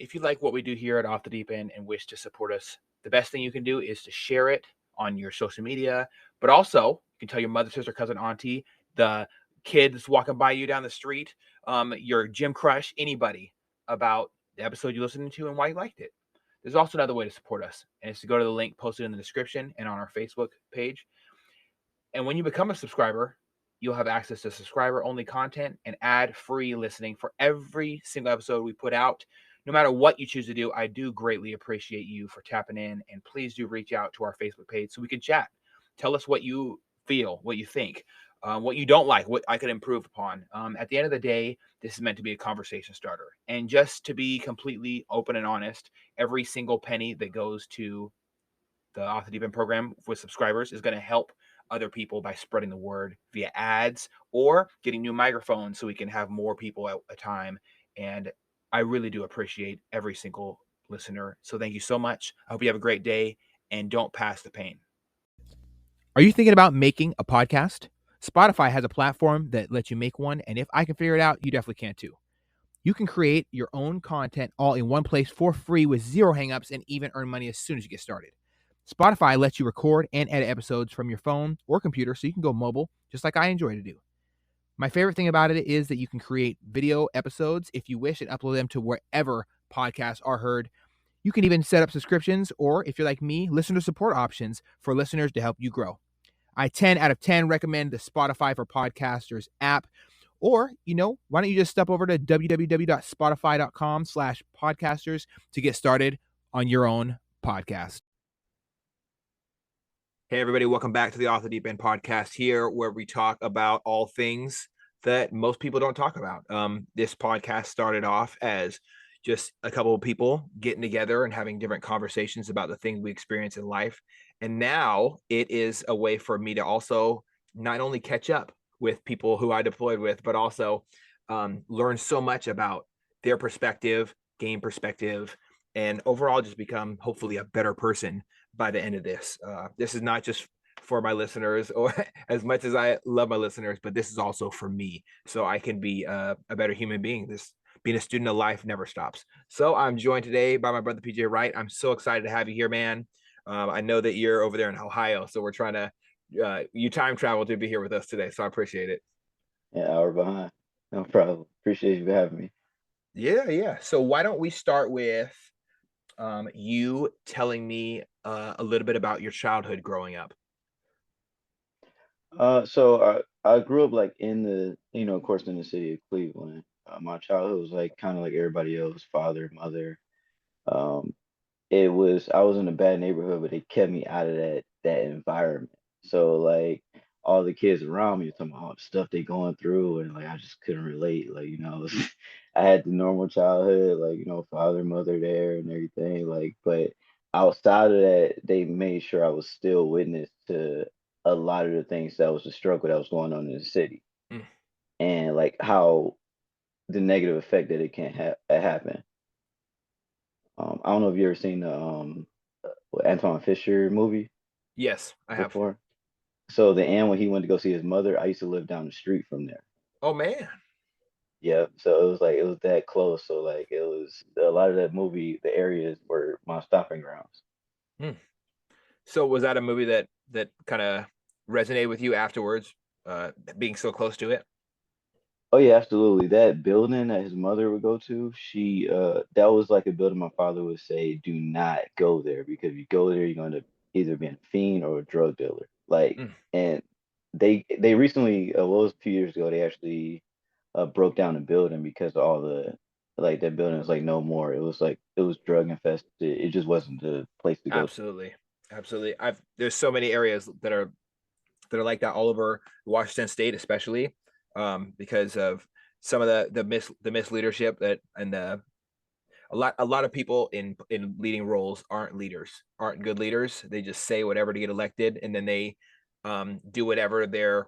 If you like what we do here at Off the Deep End and wish to support us, the best thing you can do is to share it on your social media, but also you can tell your mother, sister, cousin, auntie, the kid that's walking by you down the street, your gym crush, anybody about the episode you're listening to and why you liked it. There's also another way to support us, and it's to go to the link posted in the description and on our Facebook page. And when you become a subscriber, you'll have access to subscriber-only content and ad-free listening for every single episode we put out. No matter what you choose to do, I do greatly appreciate you for tapping in. And please do reach out to our Facebook page so we can chat. Tell us what you feel, what you think, what you don't like, what I could improve upon. At the end of the day, this is meant to be a conversation starter. And just to be completely open and honest, every single penny that goes to the Off the Deep End program with subscribers is going to help other people by spreading the word via ads or getting new microphones so we can have more people at a time. And I really do appreciate every single listener. So thank you so much. I hope you have a great day and don't pass the pain. Are you thinking about making a podcast? Spotify has a platform that lets you make one. And if I can figure it out, you definitely can too. You can create your own content all in one place for free with zero hangups and even earn money as soon as you get started. Spotify lets you record and edit episodes from your phone or computer so you can go mobile, just like I enjoy to do. My favorite thing about it is that you can create video episodes if you wish and upload them to wherever podcasts are heard. You can even set up subscriptions or, if you're like me, listener support options for listeners to help you grow. I 10 out of 10 recommend the Spotify for Podcasters app. Or, why don't you just step over to www.spotify.com/podcasters to get started on your own podcast. Hey, everybody. Welcome back to the Off the Deep End podcast here, where we talk about all things that most people don't talk about. This podcast started off as just a couple of people getting together and having different conversations about the things we experience in life. And now it is a way for me to also not only catch up with people who I deployed with, but also learn so much about their perspective, gain perspective, and overall just become hopefully a better person by the end of this. This is not just for my listeners, or as much as I love my listeners, but this is also for me, so I can be a better human being. This being a student of life never stops. So I'm joined today by my brother, Pjay Wright. I'm so excited to have you here, man. I know that you're over there in Ohio, so we're trying to you time travel to be here with us today, so I appreciate it. Yeah, hour behind. No problem. Appreciate you for having me. Yeah. So why don't we start with you telling me a little bit about your childhood growing up? So I grew up like in of course, in the city of Cleveland. My childhood was like kind of like everybody else, father, mother. Um, I was in a bad neighborhood, but it kept me out of that environment. So like all the kids around me were talking about all the stuff they going through, and like I just couldn't relate. Like I had the normal childhood, like father, mother there and everything. Like, but outside of that, they made sure I was still witness to a lot of the things that was the struggle that was going on in the city, Mm. and like how the negative effect that it can happen. I don't know if you ever seen the Antoine Fisher movie Yes, I have. before. So the end when he went to go see his mother, I used to live down the street from there. Oh man. Yeah, so it was like it was that close. So like it was a lot of that movie. The areas were my stomping grounds. Mm. So was that a movie that kind of resonated with you afterwards, being so close to it? Oh yeah, absolutely. That building that his mother would go to, she that was like a building my father would say, do not go there because if you go there, you're gonna either be a fiend or a drug dealer. Like, Mm. and they recently, what was a few years ago, they actually broke down the building because all the like that building was like no more. It was like it was drug infested. It just wasn't the place to go to. Absolutely. There's so many areas that are like that all over Washington State, especially because of some of the misleadership that and a lot of people in leading roles aren't good leaders. They just say whatever to get elected, and then they do whatever they're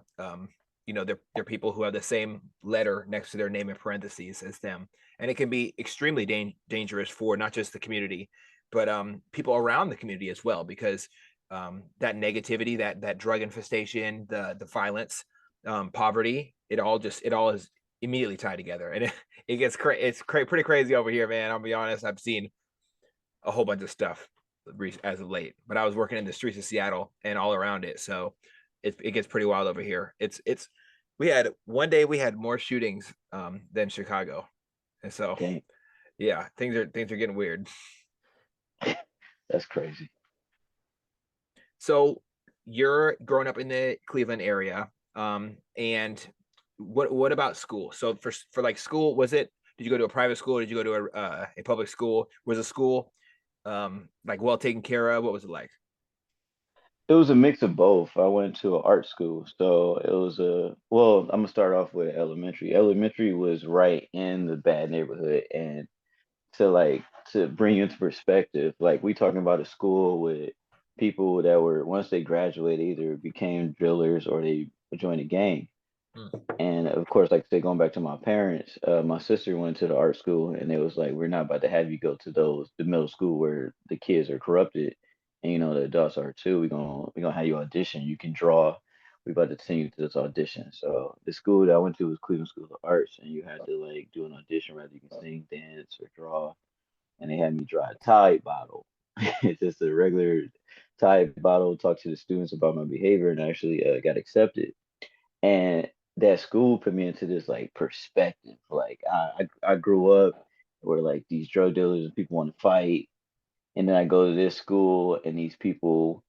people who have the same letter next to their name in parentheses as them, and it can be extremely dangerous for not just the community, but people around the community as well, because that negativity, that drug infestation, the violence, poverty, it all immediately tied together, and it gets pretty crazy over here, man. I'll be honest. I've seen a whole bunch of stuff as of late, but I was working in the streets of Seattle and all around it, so it gets pretty wild over here. It's we had one day we had more shootings than Chicago, and so Dang, yeah, things are getting weird. that's crazy. So you're growing up in the Cleveland area, and what about school? So for like school, was it? Did you go to a private school? Did you go to a public school? Was the school like well taken care of? What was it like? It was a mix of both. I went to an art school, so it was well, I'm gonna start off with elementary. Elementary was right in the bad neighborhood, and to like to bring you into perspective, like we talking about a school with people that were once they graduated either became drillers or they joined a gang. Hmm. And of course, like I said, going back to my parents, my sister went to the art school, and it was like, we're not about to have you go to the middle school where the kids are corrupted, and the adults are too. We're gonna have you audition. You can draw. We about to send you to this audition. So the school that I went to was Cleveland School of Arts, and you had to like do an audition, whether you can sing, dance, or draw. And they had me draw a Tide bottle. It's just a regular Tide bottle. Talk to the students about my behavior, and I actually got accepted. And that school put me into this like perspective. Like I grew up where like these drug dealers and people want to fight, and then I go to this school and these people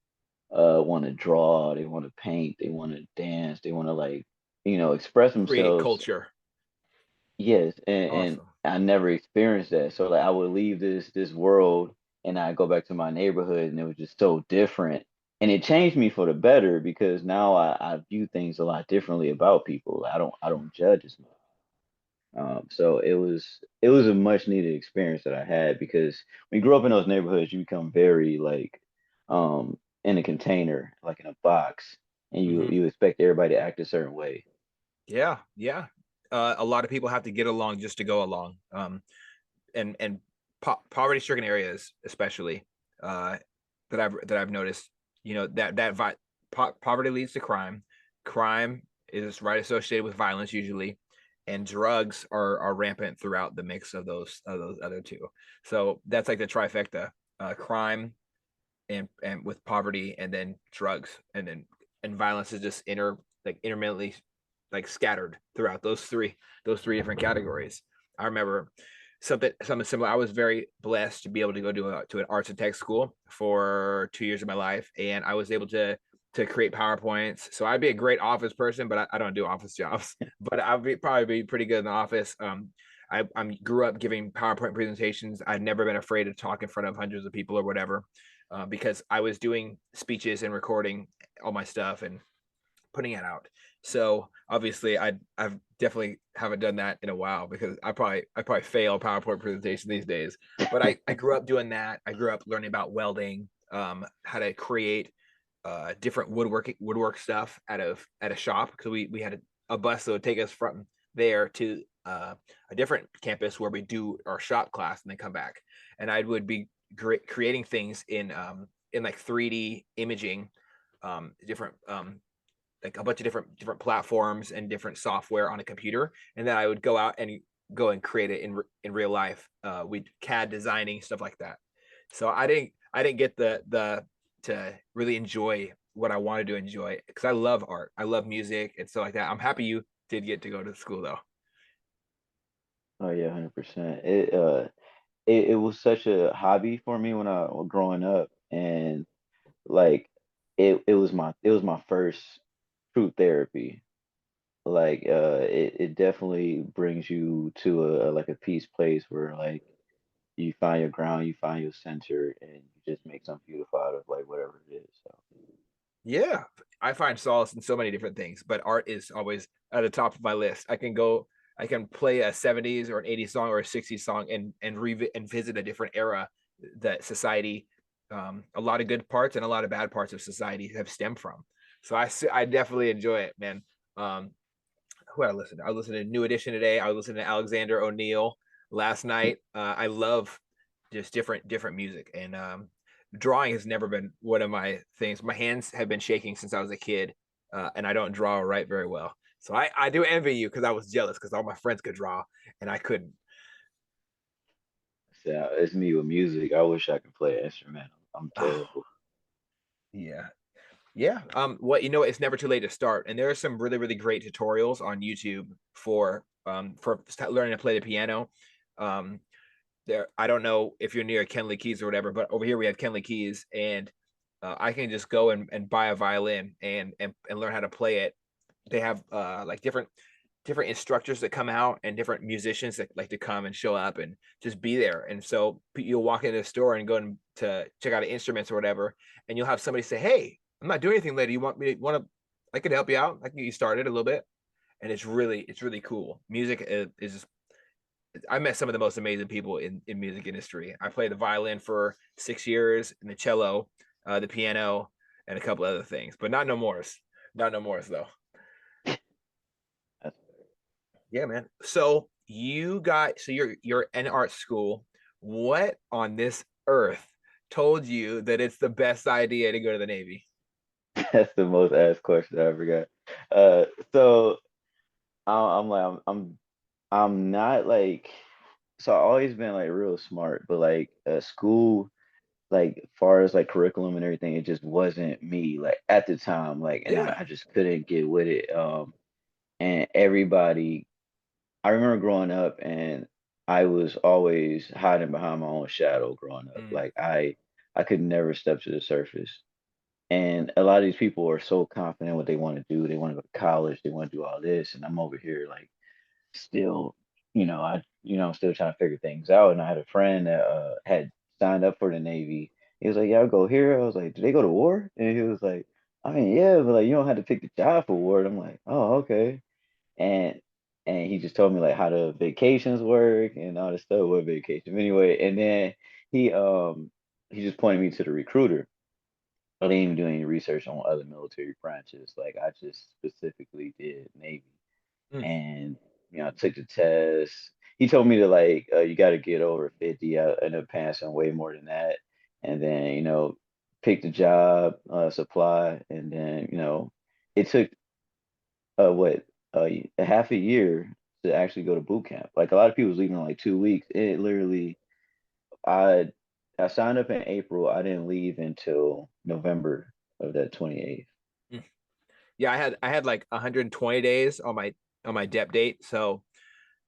want to draw, they want to paint, they want to dance, they want to like express Create themselves. culture. Yes, and Awesome. I never experienced that. So like I would leave this world and I go back to my neighborhood and it was just so different. And it changed me for the better because now I view things a lot differently about people. I don't judge as much. So it was a much needed experience that I had because when you grow up in those neighborhoods, you become very like in a container, like in a box, and you Hmm. you expect everybody to act a certain way. Yeah, yeah. A lot of people have to get along just to go along. And poverty-stricken areas, especially, uh, that I've noticed, poverty leads to crime. Crime is right associated with violence usually, and drugs are rampant throughout the mix of those other two. So that's like the trifecta: crime and with poverty, and then drugs, and violence is just intermittently like scattered throughout those three different categories. I remember something similar. I was very blessed to be able to go to an arts and tech school for 2 years of my life, and I was able to create PowerPoints. So I'd be a great office person, but I don't do office jobs. But probably be pretty good in the office. I grew up giving PowerPoint presentations. I'd never been afraid to talk in front of hundreds of people or whatever, because I was doing speeches and recording all my stuff and putting it out. So obviously, I've definitely haven't done that in a while because I probably fail PowerPoint presentation these days. But I grew up doing that. I grew up learning about welding, how to create different woodwork stuff at a shop, because we had a bus that would take us from there to a different campus where we do our shop class and then come back. And I would be creating things in like 3D imaging, different like a bunch of different platforms and different software on a computer, and then I would go out and go and create it in real life. We CAD designing stuff like that. So I didn't get the to really enjoy what I wanted to enjoy, because I love art, I love music and stuff like that. I'm happy you did get to go to school though. Oh yeah, 100%. It was such a hobby for me when I was growing up, and like it was my first true therapy. Like it definitely brings you to like a peace place where like you find your ground, you find your center, and you just make something beautiful out of like whatever it is. So Yeah, I find solace in so many different things, but art is always at the top of my list. I can play a 70s or an 80s song or a 60s song and visit a different era that society, a lot of good parts and a lot of bad parts of society have stemmed from. So I definitely enjoy it, man. Um, who I listened to? I listened to New Edition today. I was listening to Alexander O'Neill last night. I love just different music, and drawing has never been one of my things. My hands have been shaking since I was a kid, and I don't draw or write very well. So I do envy you because I was jealous because all my friends could draw and I couldn't. So it's me with music. I wish I could play an instrument. I'm Oh, terrible. yeah. Yeah. What you know, it's never too late to start. And there are some really, really great tutorials on YouTube for learning to play the piano. Um, there, I don't know if you're near Kenley Keys or whatever, but over here we have Kenley Keys, and I can just go and buy a violin and learn how to play it. They have like different instructors that come out and different musicians that like to come and show up and just be there. And so you'll walk into the store and go to check out instruments or whatever, and you'll have somebody say, "Hey, I'm not doing anything later. You want to? I can help you out. I can get you started a little bit." And it's really cool. Music is just, I met some of the most amazing people in music industry. I played the violin for 6 years and the cello, the piano, and a couple other things, but not no more. Not no more though. That's Yeah, man. So you're in art school. What on this earth told you that it's the best idea to go to the Navy? that's the most asked question I ever got. So I'm like I'm not like so I've always been like real smart, but like school, like far as like curriculum and everything, it just wasn't me like at the time, like and I, Yeah. I just couldn't get with it. And everybody I remember growing up and I was always hiding behind my own shadow growing up. Mm, Like I could never step to the surface. And a lot of these people are so confident what they want to do. They want to go to college, they want to do all this, and I'm over here like still, I'm still trying to figure things out. And I had a friend that had signed up for the Navy. He was like, "Yeah, I'll go here." I was like, "Do they go to war?" And he was like, "I mean, yeah, but like you don't have to pick the job for war." And I'm like, "Oh, okay." And he just told me like how the vacations work and all this stuff with vacation. Anyway, and then he um he just pointed me to the recruiter. I didn't even do any research on other military branches. Like I just specifically did Navy mm, and I took the test. He told me to like you got to get over 50. I ended up passing way more than that, and then pick the job, supply, and then it took what a half a year to actually go to boot camp. Like a lot of people was leaving in like 2 weeks. It literally I I signed up in April. I didn't leave until November of that 28th. mm. Yeah, I had like 120 days on my dep date. So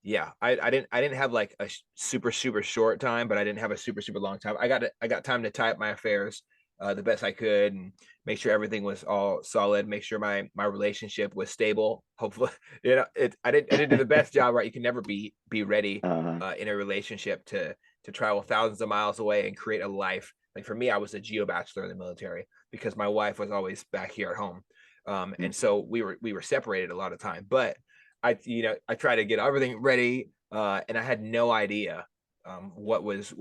yeah, I didn't have like a super super short time, but I didn't have a super super long time. I got time to tie up my affairs the best I could and make sure everything was all solid. Make sure my relationship was stable. Hopefully, I didn't do the best job. Right, you can never be ready Uh-huh. in a relationship to travel thousands of miles away and create a life. Like for me, I was a geo bachelor in the military because my wife was always back here at home, and Mhm. so we were separated a lot of time, but I tried to get everything ready, and I had no idea what was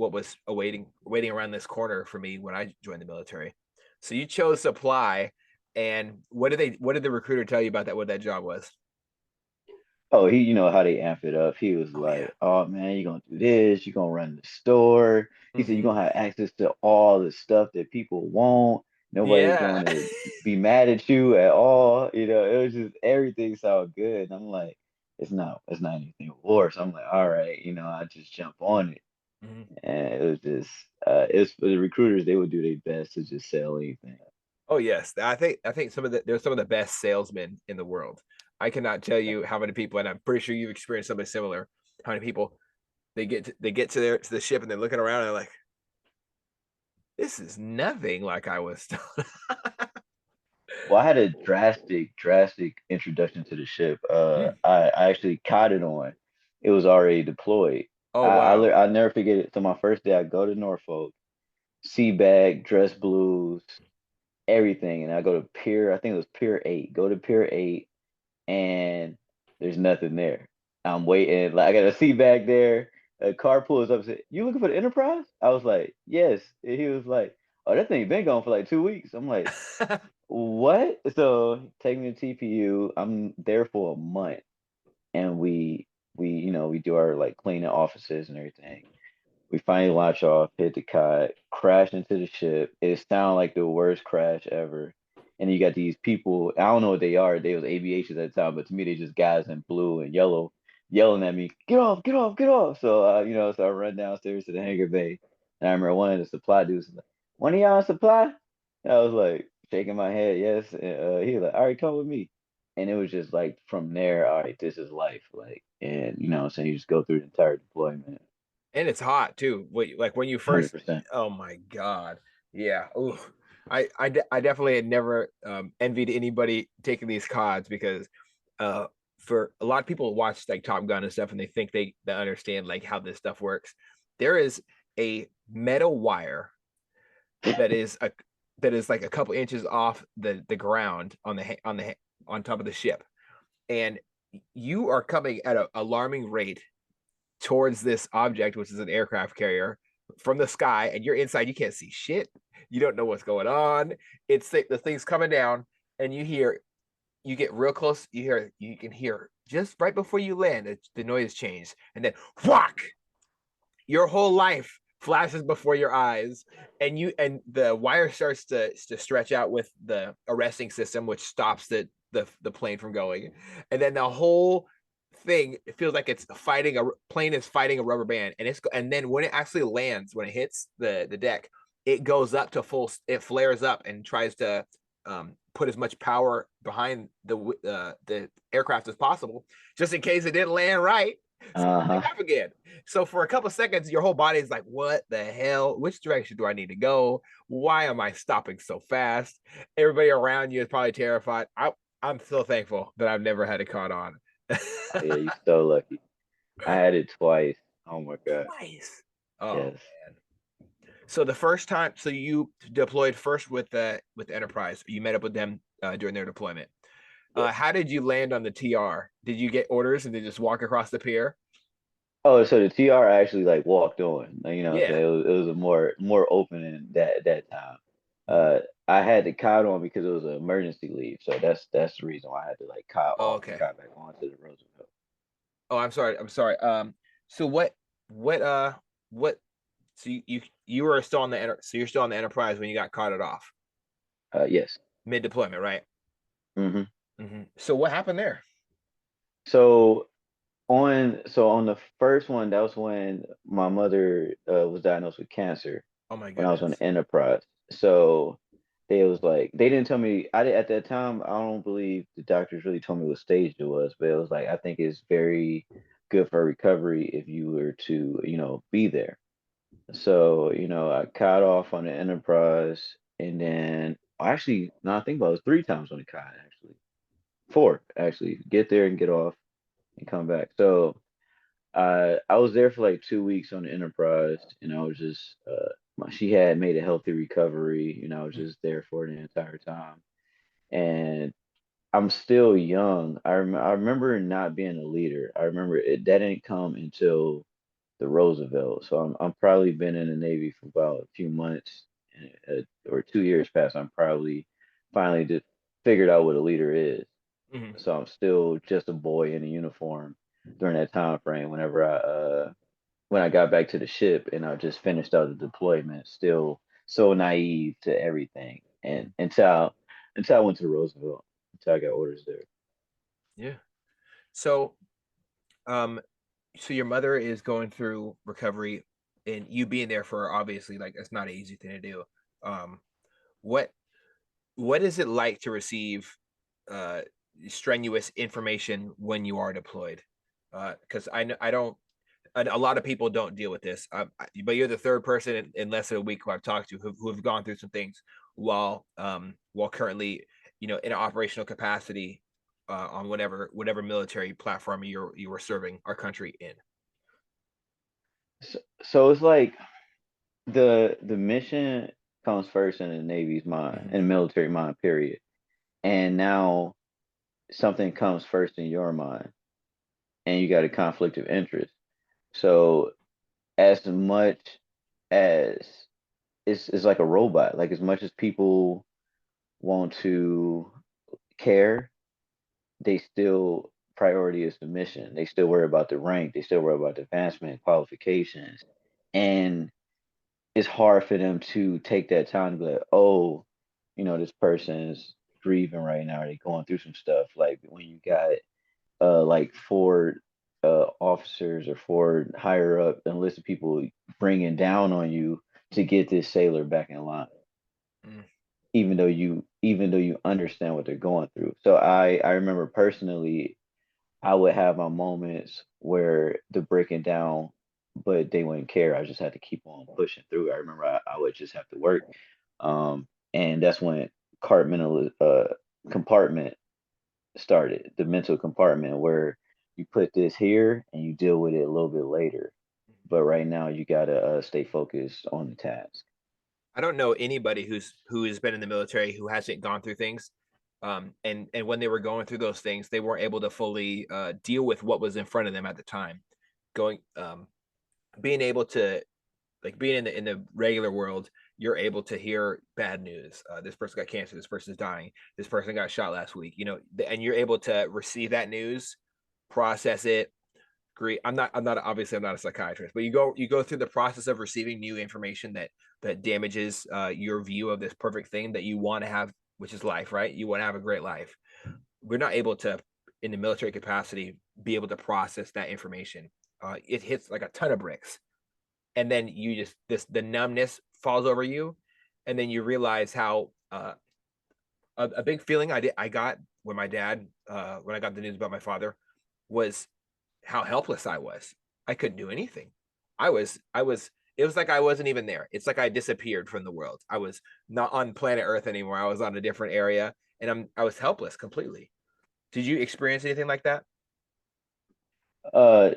waiting around this corner for me when I joined the military. So you chose supply, and what did the recruiter tell you about that? What that job was? Oh, he, how they amp it up. He was Oh yeah. like, "Oh man, you're gonna do this. You're gonna run the store." He said, "You're Hmm. gonna have access to all the stuff that people want. Nobody's Yeah. going to be mad at you at all." It was just everything sounded good. And I'm like, it's not anything worse. I'm like, all right, I just jump on it. Mhm. And it was just, it's for the recruiters. They would do their best to just sell anything. Oh yes, I think there's some of the best salesmen in the world. I cannot tell you how many people, and I'm pretty sure you've experienced something similar. How many people they get to the ship and they're looking around and they're like, this is nothing like I was told. Well, I had a drastic introduction to the ship. Mm. I actually caught it on. It was already deployed. Oh wow. I'll never forget it. So my first day, I go to Norfolk, sea bag, dress blues, everything, and I go to Pier. I think it was Pier 8. Go to Pier 8, and there's nothing there. I'm waiting. Like I got a sea bag there. A car pulls up and said, "You looking for the Enterprise?" I was like, "Yes." And he was like, "Oh, that thing been gone for like 2 weeks." I'm like, what? So take me to TPU. I'm there for a month, and we do our like cleaning offices and everything. We finally launch off, hit the cot, crash into the ship. It sounded like the worst crash ever. And you got these people, I don't know what they are. They was aviations at the time, but to me they just guys in blue and yellow yelling at me, get off, get off, get off. So so I run downstairs to the hangar bay. And I remember one of the supply dudes was like, one of y'all on supply? And I was like shaking my head, yes. And he was like, all right, come with me. And it was just like from there, all right, this is life. Like, and so you just go through the entire deployment. And it's hot too. Like when you first, 100%. oh my God. Yeah. Ooh. I definitely had never envied anybody taking these CODs because for a lot of people watch like Top Gun and stuff and they think they understand like how this stuff works. There is a metal wire that is a that is like a couple inches off the ground on top of the ship, and you are coming at an alarming rate towards this object, which is an aircraft carrier, from the sky, and you're inside. You can't see shit. You don't know what's going on. It's the thing's coming down, and you get real close. You can hear just right before you land, the noise change, and then whack, your whole life flashes before your eyes, and the wire starts to stretch out with the arresting system, which stops the plane from going, and then the whole thing, it feels like it's fighting a plane is fighting a rubber band, and then when it actually lands, when it hits the deck, it goes up to full, it flares up and tries to put as much power behind the aircraft as possible, just in case it didn't land right. So Uh-huh. up again. So for a couple seconds, your whole body is like, "What the hell? Which direction do I need to go? Why am I stopping so fast?" Everybody around you is probably terrified. I'm so thankful that I've never had it caught on. Oh yeah, you so lucky. I had it twice. Oh my God. Twice. Oh Yes. man. So the first time, so you deployed first with Enterprise. You met up with them during their deployment. Yes. How did you land on the TR? Did you get orders and then just walk across the pier? Oh, so the TR actually like walked on. Like, so Yeah. it was a more open in that time. Uh, I had the cot on because it was an emergency leave. So that's the reason why I had to like cot Oh, off and okay. cot back on to the Roosevelt. Oh, I'm sorry. I'm sorry. So what what so you were still on so you're still on the Enterprise when you got carted off Yes. mid deployment, right? hmm So what happened there? So on the first one, that was when my mother was diagnosed with cancer Oh my when I was on goodness. the Enterprise. So they was like they didn't tell me at that time. I don't believe the doctors really told me what stage it was, but it was like I think it's very good for recovery if you were to be there. So I caught off on the Enterprise, and then actually no, I think about it was three times on the cot actually, four actually, get there and get off and come back. So I was there for like 2 weeks on the Enterprise, and I was just she had made a healthy recovery. I was just there for the entire time, and I'm still young. I remember not being a leader. I remember that didn't come until the Roosevelt. So I'm probably been in the Navy for about a few months or 2 years past. I'm probably finally just figured out what a leader is. Mhm. So I'm still just a boy in a uniform during that time frame. Whenever when I got back to the ship and I just finished out the deployment, still so naive to everything. And until I went to Roosevelt, until I got orders there. Yeah. So um so your mother is going through recovery, and you being there for her, obviously, like, that's not an easy thing to do. Um what what is it like to receive uh strenuous information when you are deployed? Because I know I don't a lot of people don't deal with this. But you're the third person in less than a week who I've talked to who have gone through some things while currently, in an operational capacity on whatever military platform you were serving our country in. So it's like the mission comes first in the Navy's mind, Mm-hmm. in the military mind, period. And now something comes first in your mind, and you got a conflict of interest. So as much as it's like a robot, like as much as people want to care, they still priority is the mission. They still worry about the rank. They still worry about the advancement, qualifications, and it's hard for them to take that time to be like, oh, this person's grieving right now, or they going through some stuff. Like when you got like four officers or four higher up enlisted people bringing down on you to get this sailor back in line, Mm. even though you understand what they're going through. So I remember personally, I would have my moments where the breaking down, but they wouldn't care. I just had to keep on pushing through. I remember I would just have to work. And that's when compartment started, the mental compartment where you put this here and you deal with it a little bit later. But right now you gotta stay focused on the task. I don't know anybody who has been in the military who hasn't gone through things. And when they were going through those things, they weren't able to fully deal with what was in front of them at the time. Going, being able to like being in the regular world, you're able to hear bad news. This person got cancer. This person's dying. This person got shot last week. And you're able to receive that news, process it. Great. I'm not a psychiatrist, but you go through the process of receiving new information that damages your view of this perfect thing that you want to have, which is life, right? You want to have a great life. We're not able to, in the military capacity, be able to process that information. It hits like a ton of bricks, and then you just the numbness falls over you, and then you realize how a big feeling I got when my dad when I got the news about my father was how helpless I was. I couldn't do anything. I was it was like I wasn't even there. It's like I disappeared from the world. I was not on planet Earth anymore. I was on a different area, and I was helpless completely. Did you experience anything like that?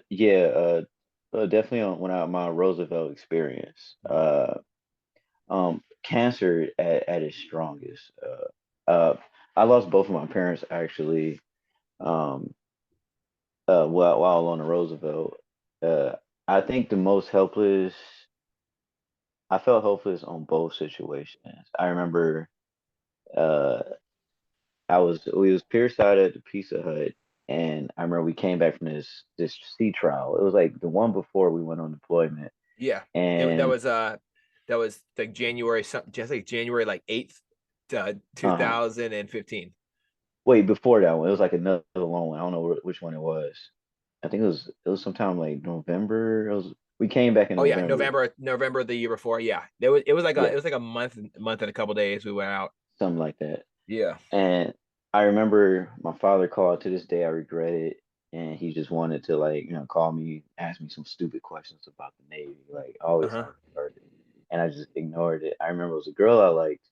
Yeah, definitely on when I my Roosevelt experience. Cancer at its strongest. I lost both of my parents actually. Um, while on the Roosevelt. Uh, I think the most helpless. I felt helpless on both situations. I remember uh, we was pierside at the Pizza Hut, and I remember we came back from this sea trial. It was like the one before we went on deployment, Yeah. and That was like January something, just like January like 8th, uh 2015. wait, before that one, it was like another long one. I don't know which one it was. I think it was sometime like November. We came back in Oh yeah, November. November the year before. Yeah. It was like a Yeah, it was like a month and a couple days we went out. something like that. Yeah. And I remember my father called, to this day I regret it. And he just wanted to, like, call me, ask me some stupid questions about the Navy. Like always Uh-huh. how it started. And I just ignored it. I remember it was a girl I liked,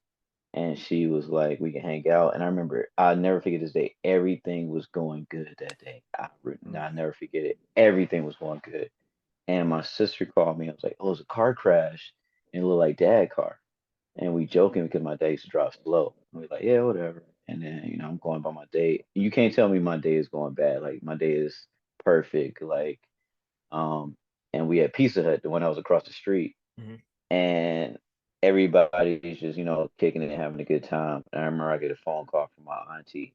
and she was like, we can hang out. And I remember I'll never forget this day. Everything was going good that day. I'll never forget it. Everything was going good. And my sister called me. I was like, oh, it was a car crash, and it looked like dad car. And we joking because my day used to drop slow. And we're like, yeah, whatever. And then, I'm going by my day. You can't tell me my day is going bad. Like my day is perfect. Like, um, and we had Pizza Hut, the one that was across the street, Hmm. and everybody's just, kicking it and having a good time. And I remember I get a phone call from my auntie,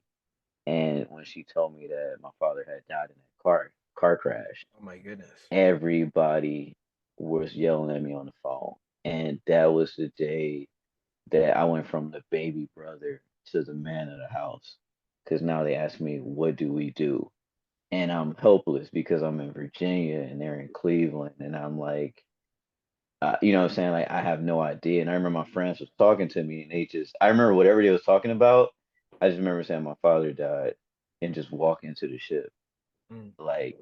and when she told me that my father had died in that car crash, Oh my goodness. everybody was yelling at me on the phone. And that was the day that I went from the baby brother to the man of the house. Because now they ask me, what do we do? And I'm helpless because I'm in Virginia and they're in Cleveland. And I'm like, you know what I'm saying? Like, I have no idea. And I remember my friends was talking to me, and I remember whatever they was talking about. I just remember saying my father died and just walk into the ship. Mm. Like,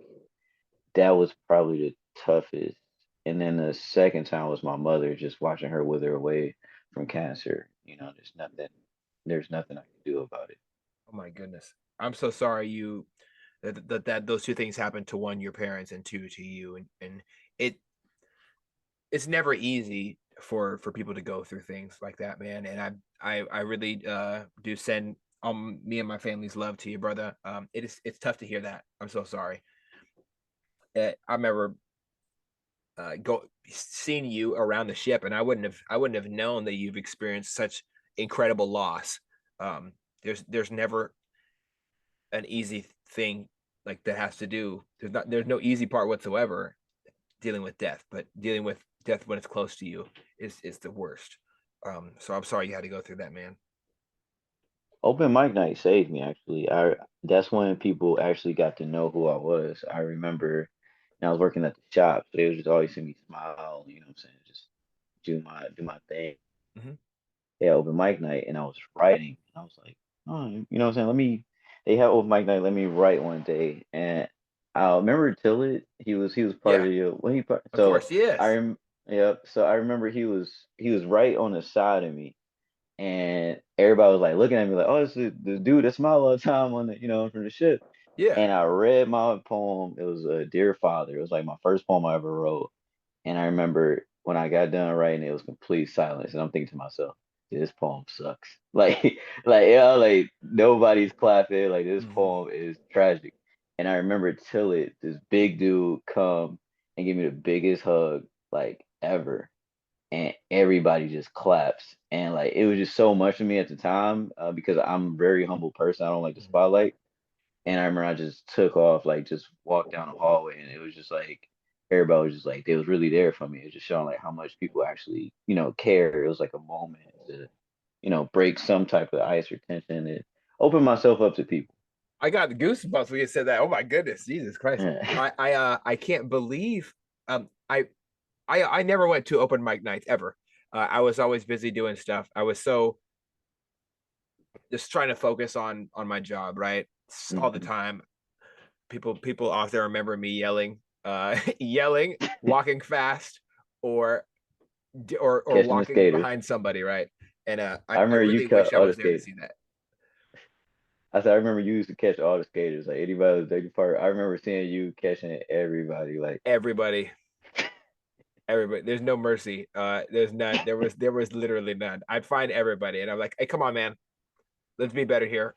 that was probably the toughest. And then the second time was my mother, just watching her wither away from cancer. There's nothing I can do about it. Oh my goodness. I'm so sorry that those two things happened to one, your parents, and two to you. And it it's never easy for people to go through things like that, man. And I really do send me and my family's love to you, brother. It's tough to hear that. I'm so sorry. I remember go seeing you around the ship, and I wouldn't have known that you've experienced such incredible loss. Um, there's never an easy thing like that has to do. There's no easy part whatsoever dealing with death, but dealing with death when it's close to you is the worst. So I'm sorry you had to go through that, man. Open mic night saved me actually. I That's when people actually got to know who I was. I remember, and I was working at the shop, so they would just always see me smile, you know what I'm saying, just do my thing. Hmm. Yeah, open mic night, and I was writing. And I was like, oh, you know what I'm saying? They have open mic night. Let me write one day. And I remember Tillett. He was part Yeah, of the well, of course he I is. yeah. So I remember he was right on the side of me, and everybody was like looking at me like, oh, it's the dude that smiled all the time on the from the ship. Yeah. And I read my poem. It was a Dear Father. It was like my first poem I ever wrote. And I remember when I got done writing, it was complete silence. And I'm thinking to myself, this poem sucks. Like nobody's clapping. Like this Hmm. poem is tragic. And I remember Tillett, this big dude, come and give me the biggest hug like ever. And everybody just claps. And like it was just so much to me at the time because I'm a very humble person. I don't like the spotlight. And I remember I just took off, like just walked down the hallway, and it was just like everybody was just like they was really there for me. It was just showing like how much people actually, care. It was like a moment to, break some type of ice or tension and open myself up to people. I got the goosebumps when you said that. Oh my goodness, Jesus Christ! Yeah. I can't believe um I I never went to open mic nights ever. I was always busy doing stuff. I was so just trying to focus on my job, right? All the Mhm. time. People often remember me yelling, yelling, walking fast, or or Catching the walking skaters. behind somebody, right? And I I remember you really wish cut I all the was there to skaters. see that. I said I remember you used to catch all the skaters. Like anybody was taking part. I remember seeing you catching everybody. Like Everybody, everybody. There's no mercy. There's none. There was literally none. I'd find everybody, and I'm like, hey, come on, man, let's be better here.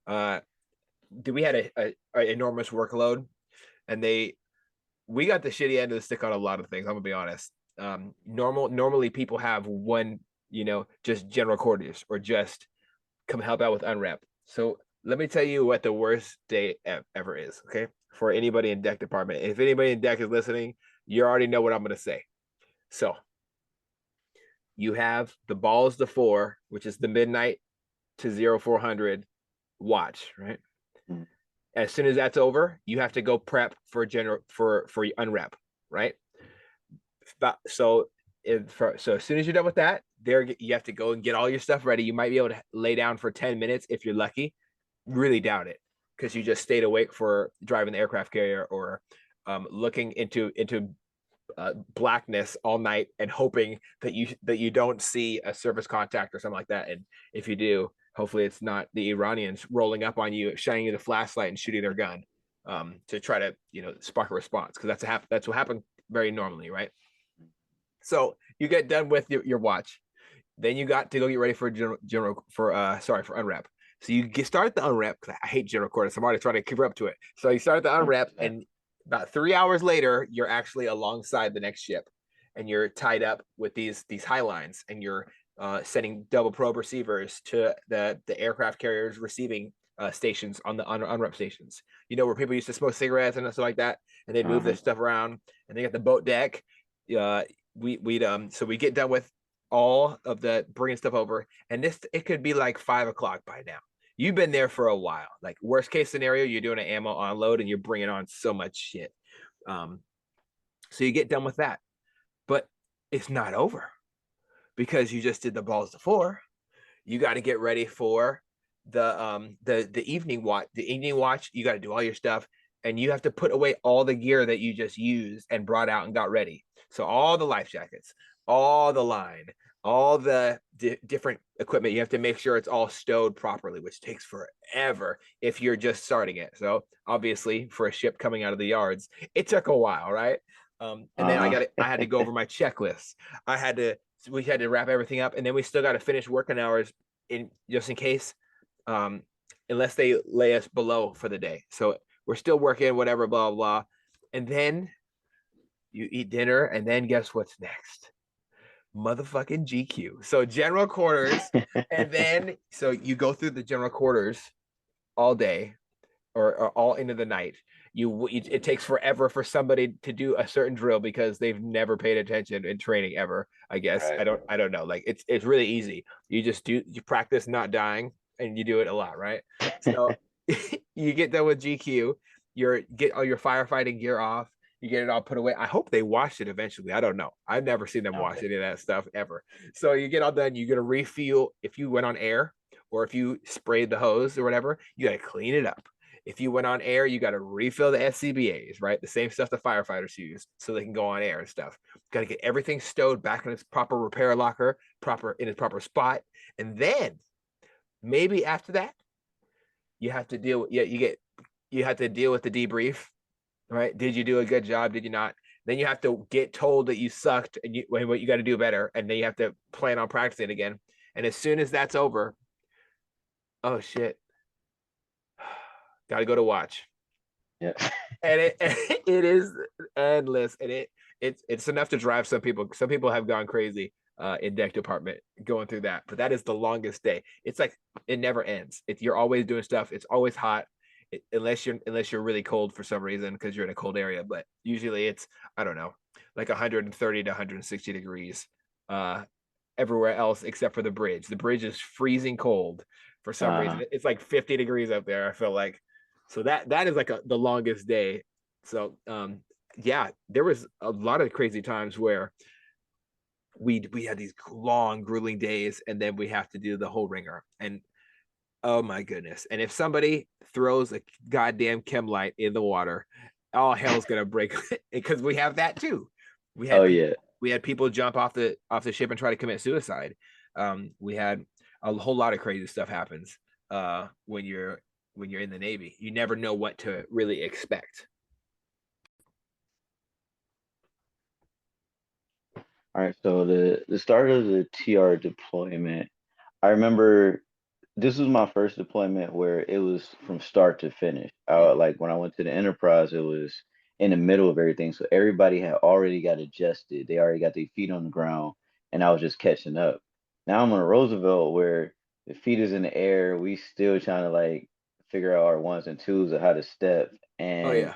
Uh, we had a enormous workload, and we got the shitty end of the stick on a lot of things. I'm gonna be honest. Normally people have one, just general quarters or just come help out with unwrap. So let me tell you what the worst day ever is. Okay, for anybody in deck department. If anybody in deck is listening, you already know what I'm gonna say. So you have the balls to four, which is the midnight to 0400 watch, right? mm, As soon as that's over, you have to go prep for general for unwrap, right? So so as soon as you're done with that, there you have to go and get all your stuff ready. You might be able to lay down for 10 minutes if you're lucky. Really doubt it because you just stayed awake for driving the aircraft carrier or looking into blackness all night and hoping that you don't see a surface contact or something like that. And if you do, hopefully it's not the Iranians rolling up on you, shining you the flashlight and shooting their gun to try to spark a response because that's what happened very normally, right? So you get done with your watch, then you got to go get ready for general for sorry for unwrap. So you start the unwrap because I hate general quarters. So I'm already trying to keep up to it. So you start the unwrap, 100%. and about 3 hours later, you're actually alongside the next ship, and you're tied up with these high lines, and you're sending double probe receivers to the aircraft carriers receiving stations on the unwrap stations. You know where people used to smoke cigarettes and stuff like that, and they'd move Uh-huh. this stuff around, and they got the boat deck. Uh, we'd so we get done with all of the bringing stuff over, and this it could be like 5 o'clock by now. You've been there for a while. Like worst case scenario, you're doing an ammo unload and you're bringing on so much shit. Um, so you get done with that, but it's not over because you just did the balls to four. You got to get ready for the evening watch. The evening watch, you got to do all your stuff, and you have to put away all the gear that you just used and brought out and got ready. So all the life jackets, all the line, all the different equipment, you have to make sure it's all stowed properly, which takes forever if you're just starting it. So obviously, for a ship coming out of the yards, it took a while, right? And then Uh-huh. I had to go over my checklist. I had to we had to wrap everything up, and then we still got to finish working hours in just in case, um, unless they lay us below for the day. So we're still working, whatever, blah blah. And then you eat dinner, and then guess what's next? Motherfucking GQ. So general quarters, and then so you go through the general quarters all day or all into the night. It takes forever for somebody to do a certain drill because they've never paid attention in training ever. I guess Right. I don't know. Like it's really easy. You just you practice not dying, and you do it a lot, right? So you get done with GQ, you get all your firefighting gear off, you get it all put away. I hope they wash it eventually. I don't know. I've never seen them wash Okay. any of that stuff ever. So you get all done, you get a refuel. If you went on air or if you sprayed the hose or whatever, you got to clean it up. If you went on air, you got to refill the SCBAs, right? The same stuff the firefighters use so they can go on air and stuff. Got to get everything stowed back in its proper repair locker, proper in its proper spot. And then maybe after that, you have to deal with you have to deal with the debrief, right? Did you do a good job? Did you not? Then you have to get told that you sucked and what you got to do better, and then you have to plan on practicing again. And as soon as that's over, oh shit, got to go to watch, Yeah. and it it is endless, and it's enough to drive some people. Some people have gone crazy in deck department going through that, but that is the longest day. It's like it never ends. You're always doing stuff. It's always hot. Unless you're really cold for some reason because you're in a cold area, but usually it's I don't know, like 130 to 160 degrees uh everywhere else except for the bridge. The bridge is freezing cold for some reason. Uh-huh. It's like 50 degrees up there, I feel like. So that is like the longest day. So yeah, there was a lot of crazy times where we had these long grueling days and then we have to do the whole ringer. And oh my goodness. And if somebody throws a goddamn chem light in the water, all hell's gonna break because we have that too. We Oh had people yeah. we had people jump off the ship and try to commit suicide. We had a whole lot of crazy stuff happens when you're in the Navy. You never know what to really expect. All right. So the start of the TR deployment, I remember this was my first deployment where it was from start to finish. Mm. Like when I went to the Enterprise, it was in the middle of everything. So everybody had already got adjusted. They already got their feet on the ground, and I was just catching up. Now I'm on a Roosevelt where the feet is in the air. We still trying to like figure out our ones and twos of how to step. Oh And yeah.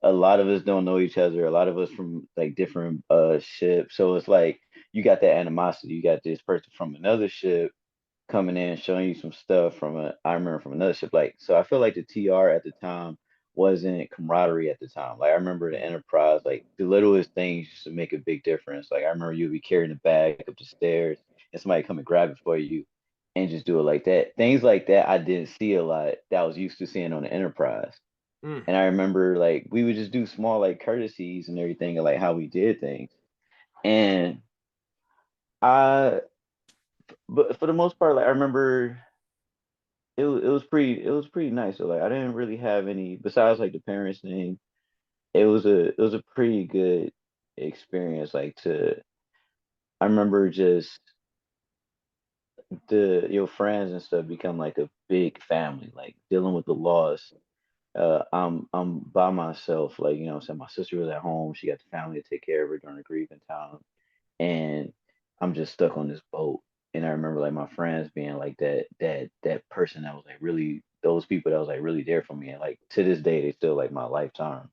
a lot of us don't know each other. A lot of us from like different ships. So it's like you got that animosity. You got this person from another ship coming in and showing you some stuff from I remember from another ship. Like, so I feel like the TR at the time wasn't camaraderie at the time. Like I remember the Mm. Enterprise, like the littlest things used to make a big difference. Like I remember you'd be carrying a bag up the stairs and somebody come and grab it for you and just do it like that. Things like that I didn't see a lot that I was used to seeing on the Enterprise. Mm. And I remember like we would just do small like courtesies and everything and like how we did things. And I but for the most part, like I remember it was pretty nice. So like I didn't really have any besides like the parents thing. It was a pretty good experience. Like to I remember just the your friends and stuff become like a big family. Like dealing with the loss. I'm by myself. Like you know, what I'm saying my sister was at home. She got the family to take care of her during the grieving time, and I'm just stuck on this boat. And I remember like my friends being like that person that was like really those people that was like really there for me. And like to this day, they still like my lifetime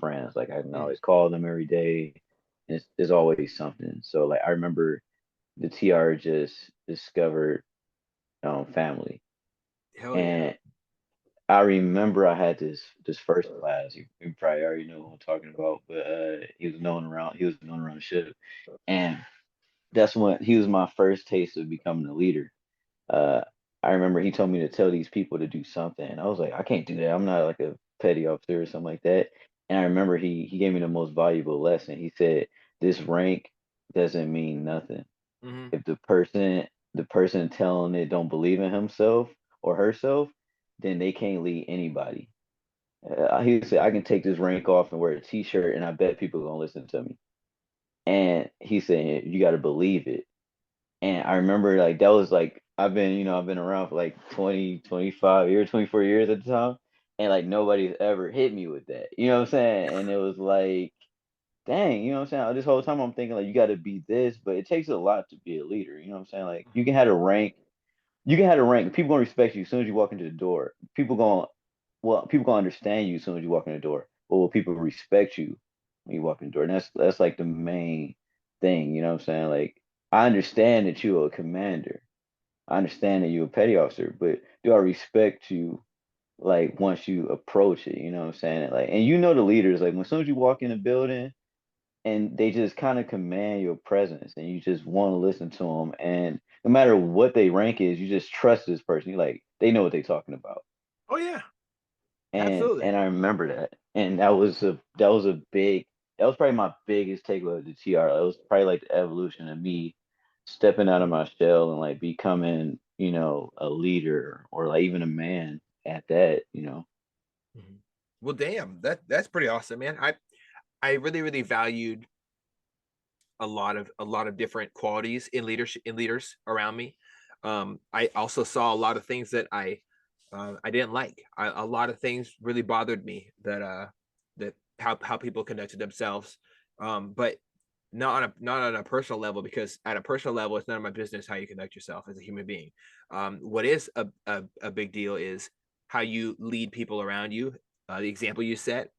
friends. Like I can Mm. always call them every day. And there's always something. So like I remember the TR just discovered family. Hell yeah. And I remember I had this first class. You probably already know who I'm talking about, but he was known around the ship. And that's when he was my first taste of becoming a leader. Uh, I remember he told me to tell these people to do something, and I was like, I can't do that. I'm not like a petty officer or something like that. And I remember he gave me the most valuable lesson. He said, "This rank doesn't mean nothing. Mm-hmm. If the person telling it don't believe in himself or herself, then they can't lead anybody." He said, "I can take this rank off and wear a t-shirt, and I bet people gonna listen to me." And he said, "You got to believe it." And I remember like that was like I've been around for like 20, 25 years, 24 years at the time. And like nobody's ever hit me with that. You know what I'm saying? And it was like, dang, you know what I'm saying? This whole time I'm thinking like you gotta be this, but it takes a lot to be a leader. You know what I'm saying? Like you can have a rank, people gonna respect you as soon as you walk into the door. People gonna understand you as soon as you walk in the door. But will people respect you when you walk in the door? And that's like the main thing, you know what I'm saying? Like I understand that you're a commander, I understand that you're a petty officer, but do I respect you like once you approach it? You know what I'm saying? Like, and you know the leaders, like when soon as you walk in the building and they just kind of command your presence and you just want to listen to them, and no matter what they rank is, you just trust this person. You like they know what they're talking about. Oh yeah, And absolutely. I remember that. And that was a big that was probably my biggest takeaway of the TR. It was probably like the evolution of me stepping out of my shell and like becoming, a leader or like even a man at that. Mhm. Well, damn, that's pretty awesome, man. I really valued a lot of different qualities in leadership in leaders around me. I also saw a lot of things that I didn't like. A lot of things really bothered me that how people conducted themselves. But not on a personal level, because at a personal level it's none of my business how you conduct yourself as a human being. What is a big deal is how you lead people around you, the example you set,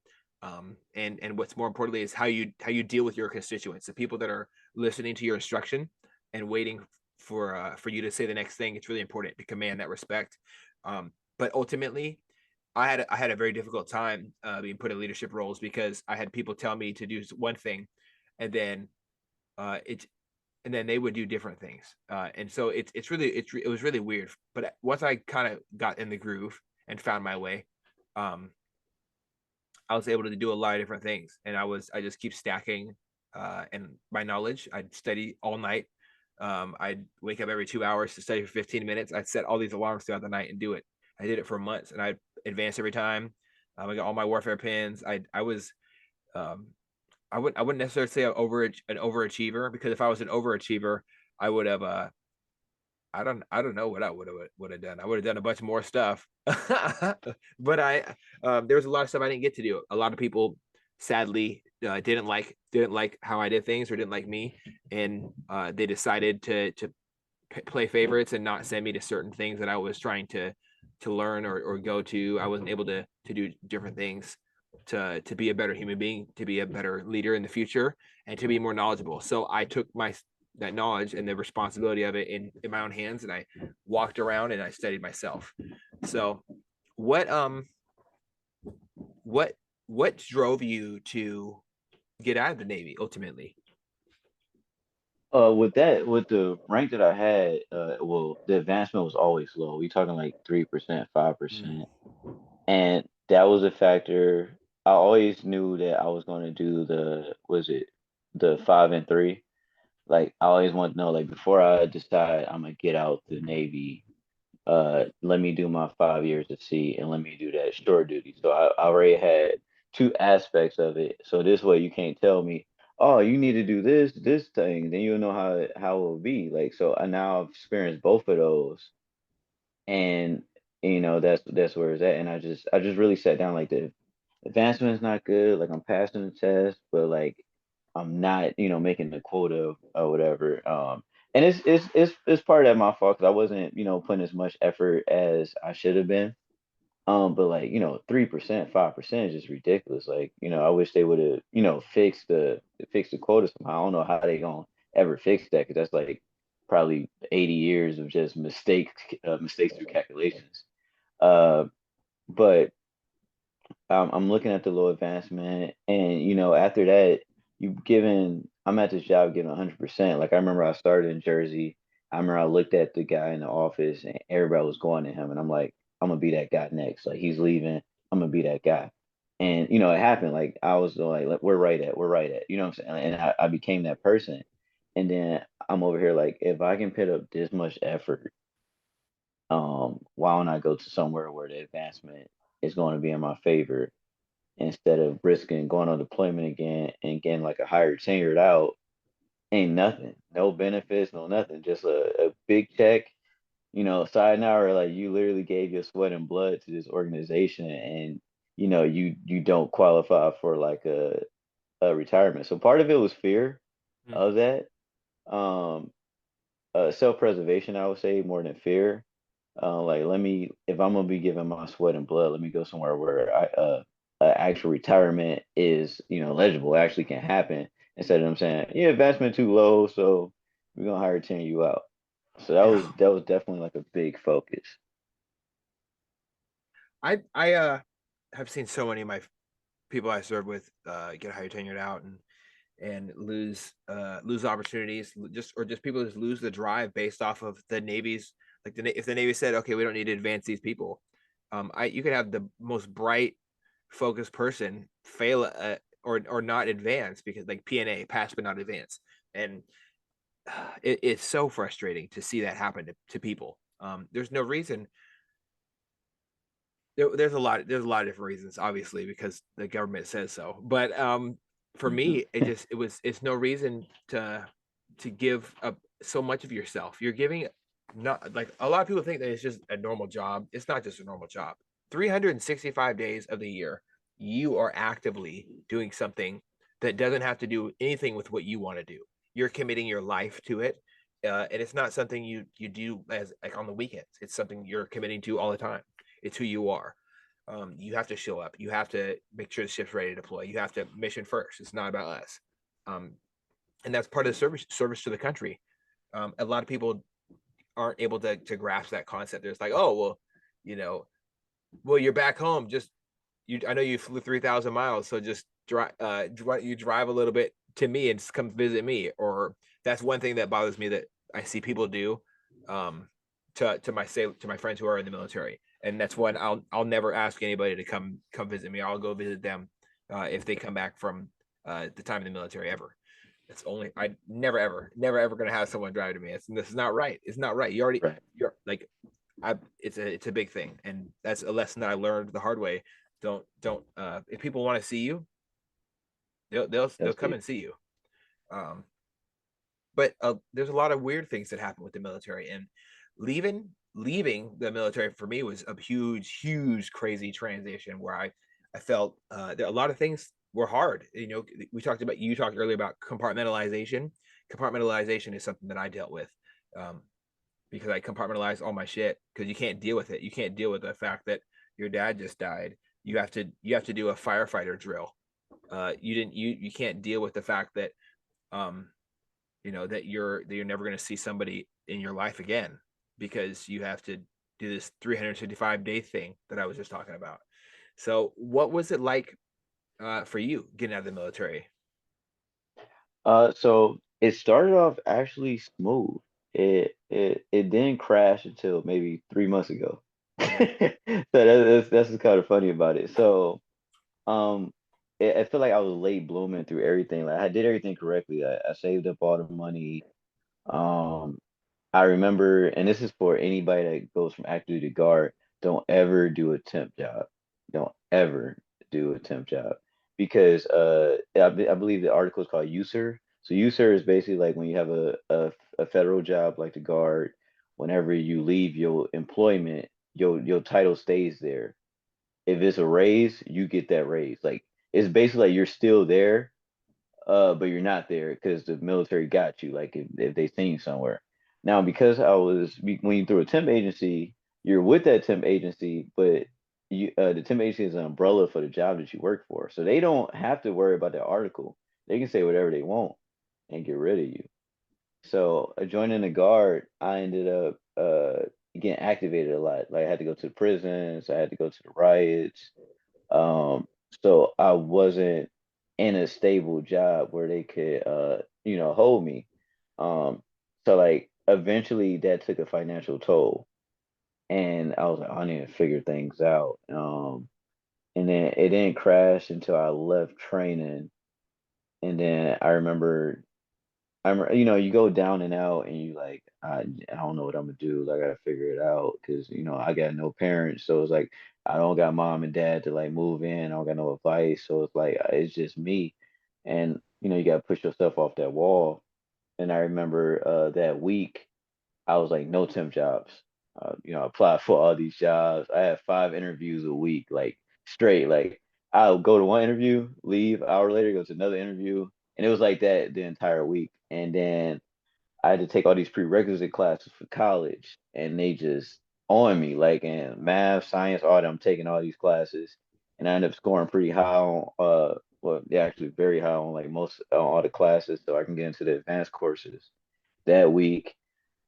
and what's more importantly is how you deal with your constituents, the people that are listening to your instruction and waiting for you to say the next thing. It's really important to command that respect. But ultimately, I had a very difficult time being put in leadership roles, because I had people tell me to do one thing, and then it and then they would do different things, and so it was really weird. But once I kind of got in the groove and found my way, um, I was able to do a lot of different things, and I just keep stacking and my knowledge. I'd study all night. I'd wake up every 2 hours to study for 15 minutes. I'd set all these alarms throughout the night and do it. I did it for months, and I'd advance every time. I got all my warfare pins. I was um, I wouldn't necessarily say an overachiever, because if I was an overachiever, I would have I don't know what I would have done. I would have done a bunch more stuff. But there was a lot of stuff I didn't get to do. A lot of people sadly didn't like how I did things, or didn't like me, and they decided to play favorites and not send me to certain things that I was trying to learn or go to. I wasn't able to do different things to be a better human being, to be a better leader in the future, and to be more knowledgeable. So I took my that knowledge and the responsibility of it in my own hands, and I walked around and I studied myself. So what what what drove you to get out of the Navy ultimately? With the rank that I had, well, the advancement was always low. We talking like 3%, Mm. 5%. And that was a factor. I always knew that I was going to do the 5 and 3. Like I always want to know, like before I decide I'm gonna get out the Navy, let me do my 5 years at sea and let me do that shore duty. So I already had two aspects of it. So this way you can't tell me, oh, you need to do this thing, then you'll know how it will be. Like so I now I've experienced both of those, and that's where it's at. And I just really sat down like the advancement is not good. Like I'm passing the test, but like I'm not, making the quota or whatever. And it's part of that my fault because I wasn't, putting as much effort as I should have been. But like, 3%, 5% is just ridiculous. Like, I wish they would have, fixed the quota somehow. I don't know how they gonna ever fix that because that's like probably 80 years of just mistakes through calculations. Uh, but I'm looking at the low advancement, and after that, I'm at this job giving 100%. Like I remember I started in Jersey. I remember I looked at the guy in the office, and everybody was going to him, and I'm like, I'm gonna be that guy next. Like he's leaving, I'm gonna be that guy. And it happened. Like I was like, we're right at. You know what I'm saying? And I became that person. And then I'm over here like, if I can put up this much effort, why don't I go to somewhere where the advancement is going to be in my favor, instead of risking going on deployment again and getting like a higher tenured out? Ain't nothing, no benefits, no nothing, just a big check, side now, or like you literally gave your sweat and blood to this organization, and you don't qualify for like a retirement. So part of it was fear Mm. of that, um, self-preservation, I would say, more than fear. Like, if I'm gonna be giving my sweat and blood, let me go somewhere where actual retirement is, legible, actually can happen, instead of them saying, yeah, investment too low, so we're gonna hire 10 you out. So Yeah. that was definitely like a big focus. I have seen so many of my people I serve with get higher tenured out and lose opportunities, just people just lose the drive based off of the Navy's, like if the Navy said, okay, we don't need to advance these people. I You could have the most bright focused person fail or not advance because like PNA, pass but not advance. And it's so frustrating to see that happen to people. There's no reason. There's a lot of different reasons, obviously, because the government says so. But for Hmm. me, it's no reason to give up so much of yourself. You're giving, not like a lot of people think that it's just a normal job. It's not just a normal job. 365 days of the year, you are actively doing something that doesn't have to do anything with what you want to do. You're committing your life to it, and it's not something you do as like on the weekends. It's something you're committing to all the time. It's who you are. You have to show up. You have to make sure the ship's ready to deploy. You have to mission first. It's not about us, um, and that's part of the service to the country. A lot of people aren't able to grasp that concept. There's like, oh well, you know, well you're back home. Just you. I know you flew 3,000 miles, so just you drive a little bit to me and just come visit me. Or that's one thing that bothers me that I see people do, um, to my friends who are in the military, and that's when I'll never ask anybody to come visit me. I'll go visit them if they come back from the time in the military ever. It's only I never ever gonna have someone drive to me. This is not right. It's not right. Right. You're like it's a big thing, and that's a lesson that I learned the hard way. Don't if people want to see you, they'll That's come big. and see you. Um, but there's a lot of weird things that happen with the military, and leaving the military for me was a huge crazy transition where I felt a lot of things were hard. You talked earlier about compartmentalization. Compartmentalization is something that I dealt with, um, because I compartmentalize all my shit because you can't deal with it. You can't deal with the fact that your dad just died. You have to do a firefighter drill. You can't deal with the fact that um that you're never going to see somebody in your life again because you have to do this 365-day thing that I was just talking about. So what was it like for you getting out of the military? So it started off actually smooth. It didn't crash until maybe 3 months ago. Okay. So that's what's kind of funny about it. So um, I feel like I was late blooming through everything. Like I did everything correctly. I saved up all the money. Um, I remember, and this is for anybody that goes from active duty to guard, don't ever do a temp job. Don't ever do a temp job because I believe the article is called user. So user is basically like when you have a federal job like the guard, whenever you leave your employment, your title stays there. If it's a raise, you get that raise. Like it's basically like you're still there, but you're not there because the military got you, like if they seen you somewhere. Now, because when you through a temp agency, you're with that temp agency, but the temp agency is an umbrella for the job that you work for. So they don't have to worry about that article. They can say whatever they want and get rid of you. So joining the guard, I ended up getting activated a lot. Like I had to go to the prisons, I had to go to the riots, um, so I wasn't in a stable job where they could hold me. Um, so like eventually that took a financial toll and I was like, I need to figure things out. And then it didn't crash until I left training. And then you go down and out and you like, I don't know what I'm gonna do. Like, I gotta figure it out because, I got no parents. So it's like, I don't got mom and dad to like move in. I don't got no advice. So it's like, it's just me. And, you gotta push yourself off that wall. And I remember that week, I was like, no temp jobs. I applied for all these jobs. I had 5 interviews a week, like straight. Like, I'll go to one interview, leave, hour later, go to another interview. And it was like that the entire week. And then I had to take all these prerequisite classes for college, and they just on me, like in math, science, all that. I'm taking all these classes, and I ended up scoring pretty high on, well, yeah, actually very high on like most all the classes, so I can get into the advanced courses that week.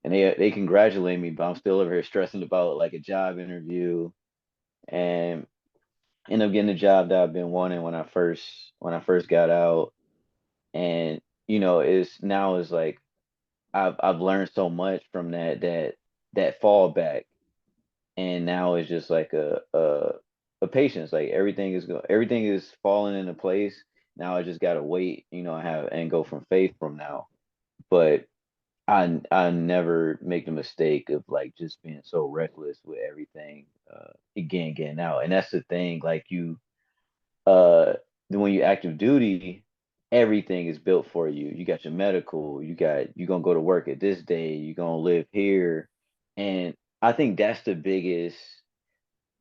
and they congratulate me, but I'm still over here stressing about like a job interview, and end up getting the job that I've been wanting when I first got out. And it's now is like I've learned so much from that fallback, and now it's just like a patience. Like everything is falling into place. Now I just gotta wait, I have and go from faith from now. But I never make the mistake of like just being so reckless with everything, getting out. And that's the thing, like uh when you active duty, everything is built for you. You got your medical, you're gonna go to work at this day, you're gonna live here. And I think that's the biggest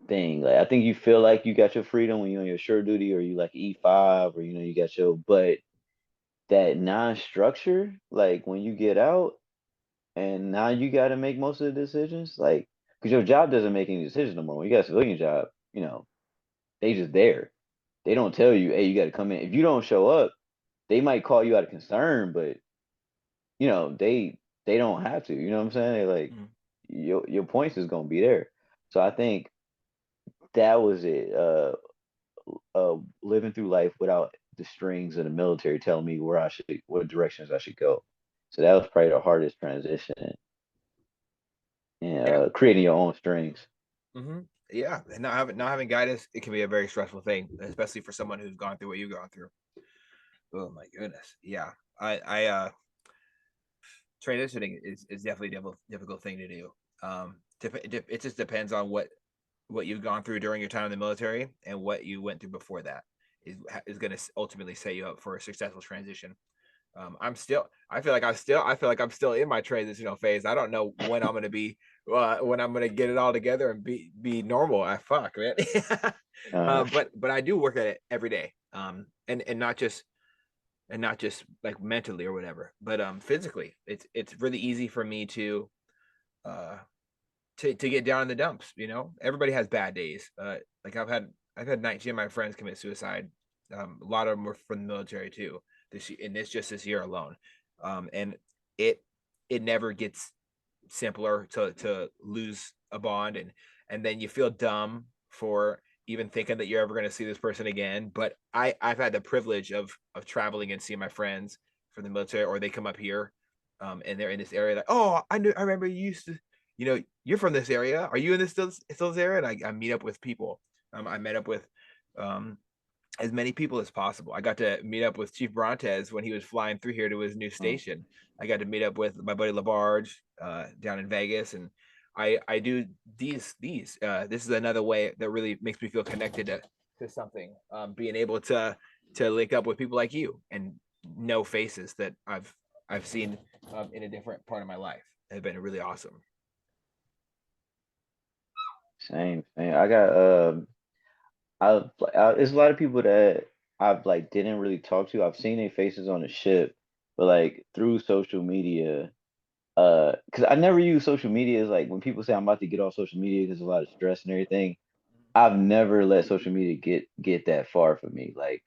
thing. Like I think you feel like you got your freedom when you're on your shore duty, or you like E5, or you got your, but that non-structure, like when you get out and now you got to make most of the decisions, like because your job doesn't make any decisions no more. When you got a civilian job, they just there. They don't tell you, hey, you got to come in. If you don't show up, they might call you out of concern, but they don't have to. You know what I'm saying? They like Mhm. your points is gonna be there. So I think that was it. Living through life without the strings of the military telling me what directions I should go. So that was probably the hardest transition, and Yeah. creating your own strings. Hmm. Yeah. And not having guidance, it can be a very stressful thing, especially for someone who's gone through what you've gone through. Oh my goodness. Yeah. I transitioning is definitely a difficult thing to do. It just depends on what you've gone through during your time in the military and what you went through before that is going to ultimately set you up for a successful transition. I feel like I'm still in my transitional phase. I don't know when I'm going to get it all together and be normal. I fuck, man. Uh, But I do work at it every day. And not just like mentally or whatever, but physically. It's really easy for me uh to get down in the dumps. Everybody has bad days. Like I've had 19 of my friends commit suicide. A lot of them were from the military too. This year alone. And it it never gets simpler to lose a bond, and then you feel dumb for even thinking that you're ever going to see this person again. But I've had the privilege of traveling and seeing my friends from the military, or they come up here, and they're in this area, like, oh, I remember you used to, you're from this area. Are you in this area? And I meet up with people. I met up with um as many people as possible. I got to meet up with Chief Brontez when he was flying through here to his new mm. station. I got to meet up with my buddy Labarge down in Vegas, and I do these. This is another way that really makes me feel connected to something. Being able to link up with people like you and know faces that I've seen in a different part of my life have been really awesome. Same. I got there's a lot of people that I've like didn't really talk to. I've seen their faces on the ship, but like through social media, because I never use social media as like when people say I'm about to get off social media because there's a lot of stress and everything. I've never let social media get that far for me. Like,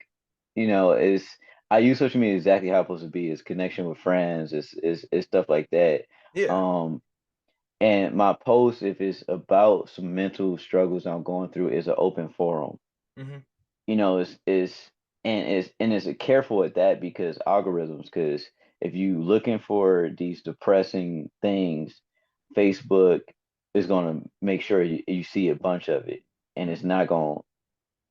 it's I use social media exactly how it's supposed to be. It's connection with friends. It's stuff like that. Yeah. Um, and my post, if it's about some mental struggles I'm going through, is an open forum. Hmm. It's careful at that because algorithms. Because if you looking for these depressing things, Facebook is gonna make sure you see a bunch of it, and it's not gonna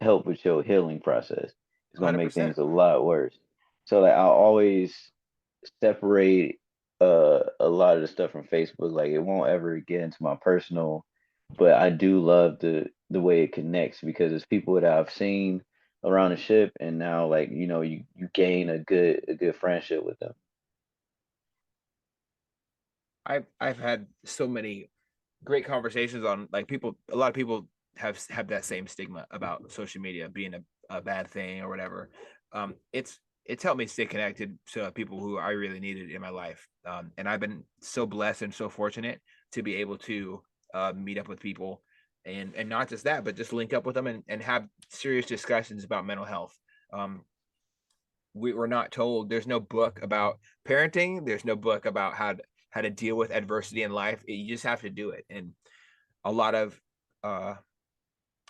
help with your healing process. It's gonna make 100%. things a lot worse. So like I always separate a lot of the stuff from Facebook. Like it won't ever get into my personal, but I do love the way it connects because it's people that I've seen around the ship, and now like you gain a good friendship with them. I've had so many great conversations on, like, people. A lot of people have that same stigma about social media being a bad thing or whatever. It's helped me stay connected to people who I really needed in my life. And I've been so blessed and so fortunate to be able to meet up with people, and not just that, but just link up with them and have serious discussions about mental health. Um, we were not told, there's no book about parenting, there's no book about how to deal with adversity in life. You just have to do it. And a lot of uh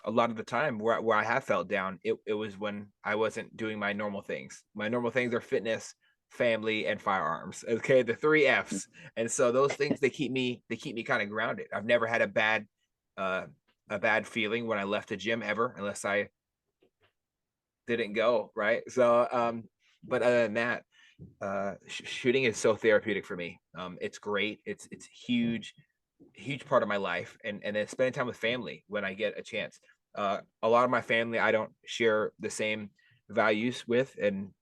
a lot of the time where I have felt down, it was when I wasn't doing my normal things. My normal things are fitness, family, and firearms. Okay, the three F's. And so those things they keep me kind of grounded. I've never had uh a bad feeling when I left the gym ever, unless I didn't go, right? So but other than that, shooting is so therapeutic for me. It's great. It's huge part of my life, and then spending time with family when I get a chance. A lot of my family I don't share the same values with, and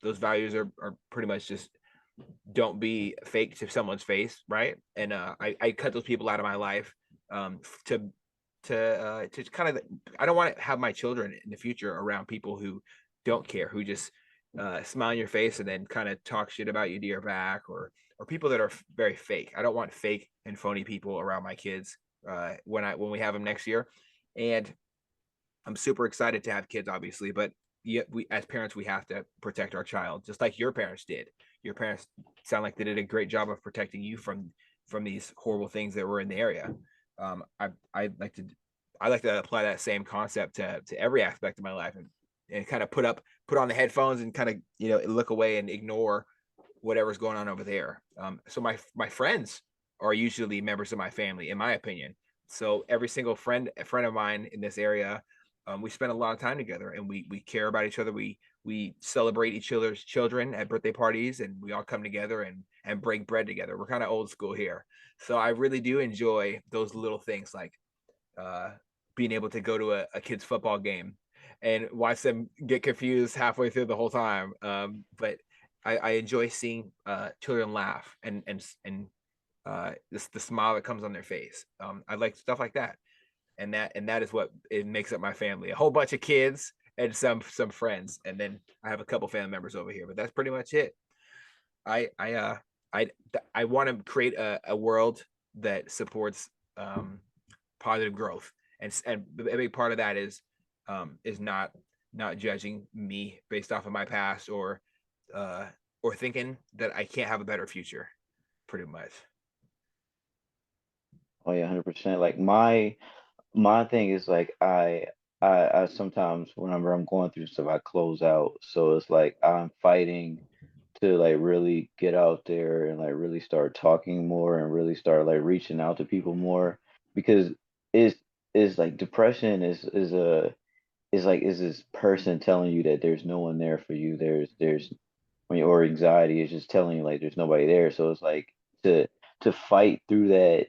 those values are pretty much just don't be fake to someone's face, right? And I cut those people out of my life to kind of, I don't want to have my children in the future around people who don't care, who just smile in your face and then kind of talk shit about you to your back, or people that are very fake. I don't want fake and phony people around my kids when we have them next year. And I'm super excited to have kids, obviously, but yeah, we as parents we have to protect our child, just like your parents did. Your parents sound like they did a great job of protecting you from these horrible things that were in the area. I like to apply that same concept to every aspect of my life, and kind of put on the headphones and kind of look away and ignore whatever's going on over there. So my friends are usually members of my family, in my opinion. So every single friend of mine in this area, we spend a lot of time together, and we care about each other. We celebrate each other's children at birthday parties, and we all come together and break bread together. We're kind of old school here, so I really do enjoy those little things, like uh, being able to go to a kid's football game and watch them get confused halfway through the whole time. But I enjoy seeing children laugh, and the smile that comes on their face. I like stuff like that, and that is what it makes up my family. A whole bunch of kids and some friends, and then I have a couple family members over here. But that's pretty much it. I I uh I I want to create a world that supports positive growth, and a big part of that is not judging me based off of my past, uh or thinking that I can't have a better future, pretty much. Oh yeah, 100%. Like my thing is like I sometimes whenever I'm going through stuff I close out. So it's like I'm fighting to like really get out there and like really start talking more and really start like reaching out to people more because it's is like depression is this person telling you that there's no one there for you. There's when or anxiety is just telling you like there's nobody there. So it's like to to fight through that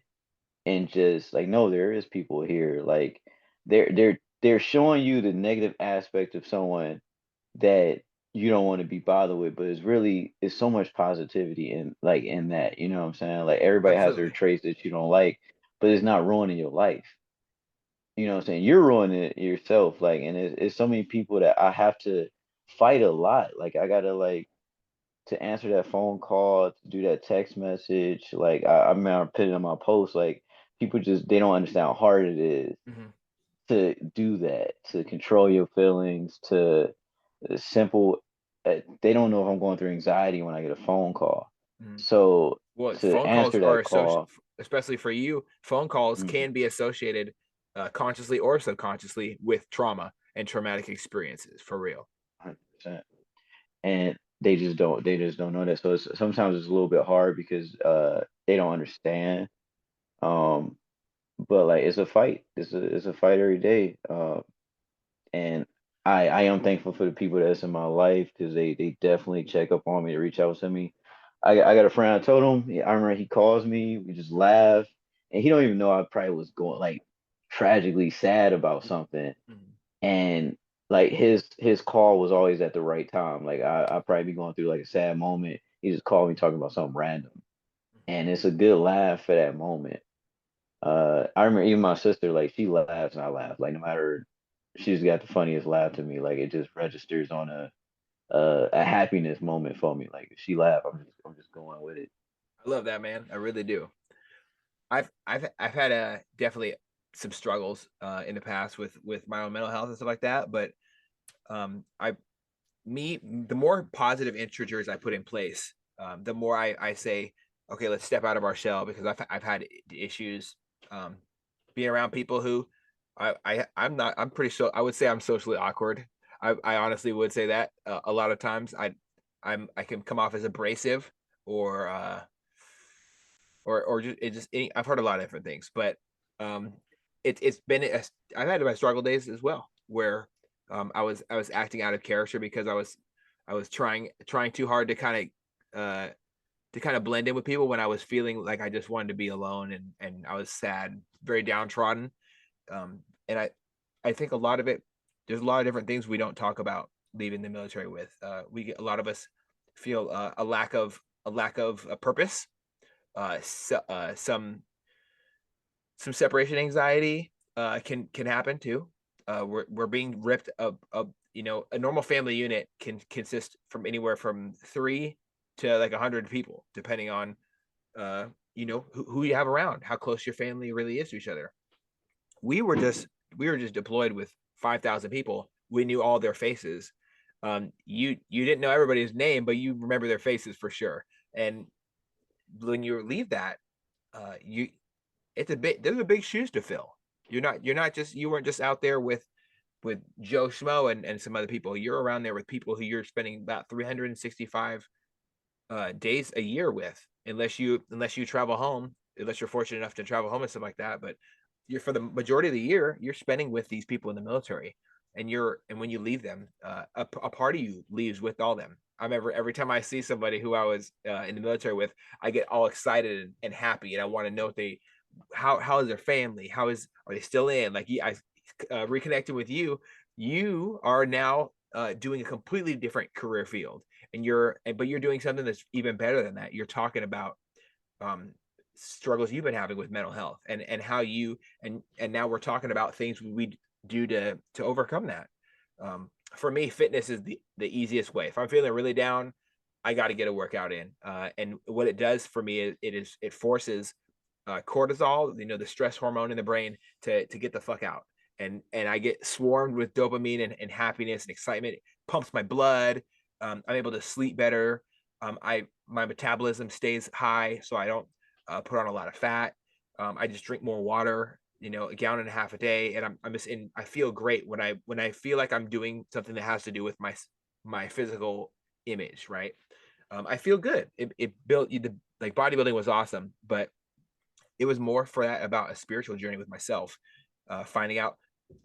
and just like no, there is people here. Like they're showing you the negative aspect of someone that you don't want to be bothered with, but it's so much positivity in like in that, you know what I'm saying? Like everybody has their Absolutely. traits that you don't like, but it's not ruining your life. You know what I'm saying? You're ruining it yourself. Like, and it's so many people that I have to fight a lot. Like I gotta like to answer that phone call, to do that text message. Like I remember putting on my post, like people just they don't understand how hard it is Hmm. to do that, to control your feelings, to simple. They don't know if I'm going through anxiety when I get a phone call. Hmm. So Well, to phone calls answer are that associated, call, especially for you. Phone calls mhm, can be associated consciously or subconsciously with trauma and traumatic experiences, for real. 100%. And they just don't know that. So sometimes it's a little bit hard because they don't understand. Um, but like it's a fight. It's a fight every day. And I am thankful for the people that's in my life because they definitely check up on me to reach out to me. I got a friend. I told him. I remember he calls me. We just laugh, and he don't even know I probably was going like tragically sad about something. Mhm. And like his call was always at the right time. Like I probably be going through like a sad moment. He just called me talking about something random, and it's a good laugh for that moment. I remember even my sister, like she laughs and I laugh. Like no matter, she's got the funniest laugh to me. Like it just registers on a happiness moment for me. Like if she laugh, I'm just going with it. I love that, man. I really do. I've had definitely some struggles in the past with my own mental health and stuff like that, but I me the more positive integers I put in place, the more I say okay, let's step out of our shell, because I've had issues um, being around people who I'm not, I'm pretty sure I would say I'm socially awkward. I honestly would say that a lot of times I can come off as abrasive, or or just I've heard a lot of different things, but um it's been I've had my struggle days as well, where I was acting out of character because I was trying too hard to kind of blend in with people when I was feeling like I just wanted to be alone, and I was sad, very downtrodden. And I think a lot of it, there's a lot of different things we don't talk about leaving the military with. We get, a lot of us feel a lack of a purpose, some separation anxiety can happen too. We're being ripped up. You know, a normal family unit can consist from anywhere from 3 to like 100 people, depending on uh, you know, who you have around, how close your family really is to each other. We were just we were just deployed with 5,000 people. We knew all their faces. You didn't know everybody's name, but you remember their faces for sure. And when you leave that, you it's a bit there's a big shoes to fill. You're not just you weren't just out there with Joe Schmo and some other people. You're around there with people who you're spending about 365 days a year with, unless you travel home, unless you're fortunate enough to travel home and stuff like that. But you're, for the majority of the year, you're spending with these people in the military, and when you leave them, a part of you leaves with all them. I remember every time I see somebody who I was in the military with, I get all excited and happy, and I want to know if they how is their family, how is are they still in, like I reconnected with you. You are now doing a completely different career field, and but you're doing something that's even better than that. You're talking about um struggles you've been having with mental health, and how you and now we're talking about things we do to overcome that. For me, fitness is the easiest way. If I'm feeling really down, I got to get a workout in, and what it does for me is it forces cortisol, you know, the stress hormone in the brain, to get the fuck out, and I get swarmed with dopamine and happiness and excitement. It pumps my blood. I'm able to sleep better. I My metabolism stays high, so I don't put on a lot of fat. I just drink more water, you know, a gallon and a half a day, and I'm just in. I feel great when I feel like I'm doing something that has to do with my physical image, right? I feel good. It built you the like bodybuilding was awesome, but it was more for that about a spiritual journey with myself, finding out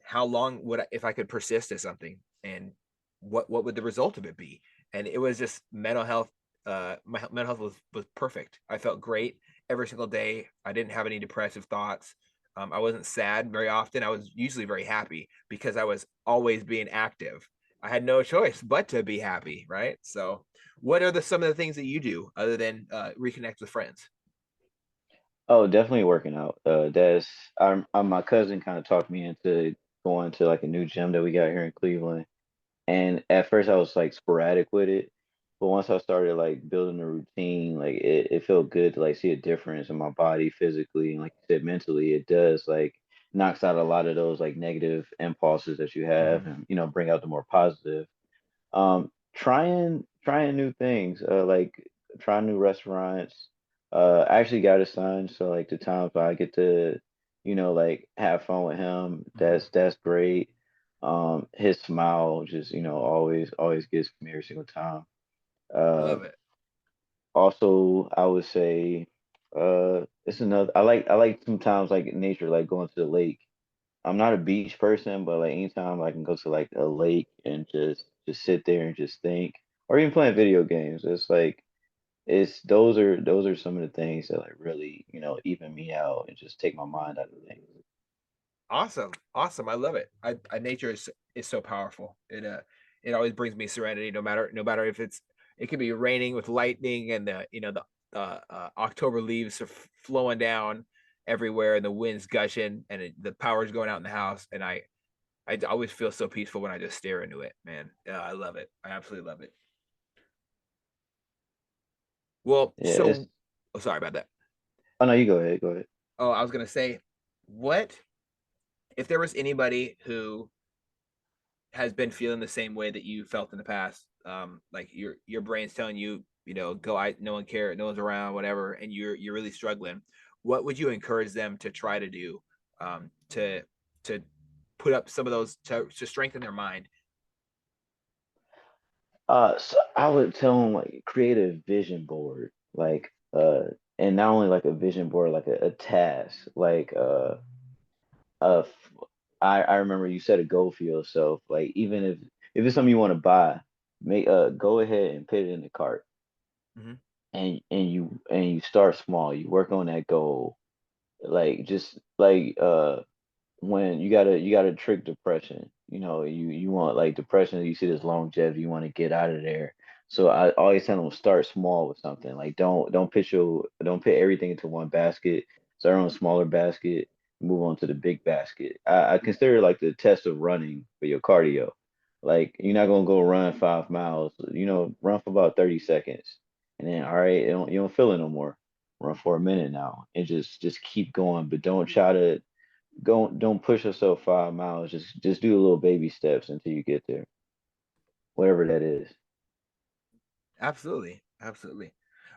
how long would if I could persist at something, and what would the result of it be. And it was just mental health. My mental health was perfect. I felt great every single day. I didn't have any depressive thoughts. I wasn't sad very often. I was usually very happy because I was always being active. I had no choice but to be happy, right? So what are some of the things that you do other than reconnect with friends? Oh, definitely working out. That's my cousin kind of talked me into going to like a new gym that we got here in Cleveland. And at first I was like sporadic with it, but once I started like building a routine, like it felt good to like see a difference in my body physically, and like you said, mentally, it does like knocks out a lot of those like negative impulses that you have, Mm-hmm. and bring out the more positive. Trying new things, like trying new restaurants. I actually got a son, so like the times I get to, like have fun with him, Mm-hmm. that's great. His smile just, always gets me every single time. I Uh, love it. Also, I would say, it's another. I like sometimes like nature, like going to the lake. I'm not a beach person, but like anytime I can go to like a lake and just sit there and just think, or even playing video games, it's like it's those are some of the things that like really even me out and just take my mind out of things. Awesome. Awesome. I love it. Nature is so powerful. It always brings me serenity, no matter if it could be raining with lightning, and the you know the October leaves are flowing down everywhere, and the wind's gushing, and the power's going out in the house, and I always feel so peaceful when I just stare into it, man. Yeah, I love it. I absolutely love it. Well, Yeah, it's. oh, sorry about that. Oh no, you go ahead, go ahead. Oh, I was gonna say, what if there was anybody who has been feeling the same way that you felt in the past, like your brain's telling you go, no one cares, no one's around, whatever, and you're really struggling, what would you encourage them to try to do, to put up some of those, to strengthen their mind? So I would tell them like create a vision board, like and not only like a vision board, like a task, like uh, f- I remember you set a goal for yourself, like even if it's something you want to buy, make go ahead and put it in the cart, Hmm. and you start small, you work on that goal, like just like when you gotta trick depression. You want like depression, you see this longevity, you want to get out of there. So I always tell them start small with something. Like don't put everything into one basket. Start on a smaller basket, move on to the big basket. I consider it like the test of running for your cardio. Like you're not gonna go run 5 miles, run for about 30 seconds. And then all right, you don't feel it no more. Run for a minute now and just keep going, but don't push yourself 5 miles. Just do little baby steps until you get there, whatever that is. Absolutely, absolutely.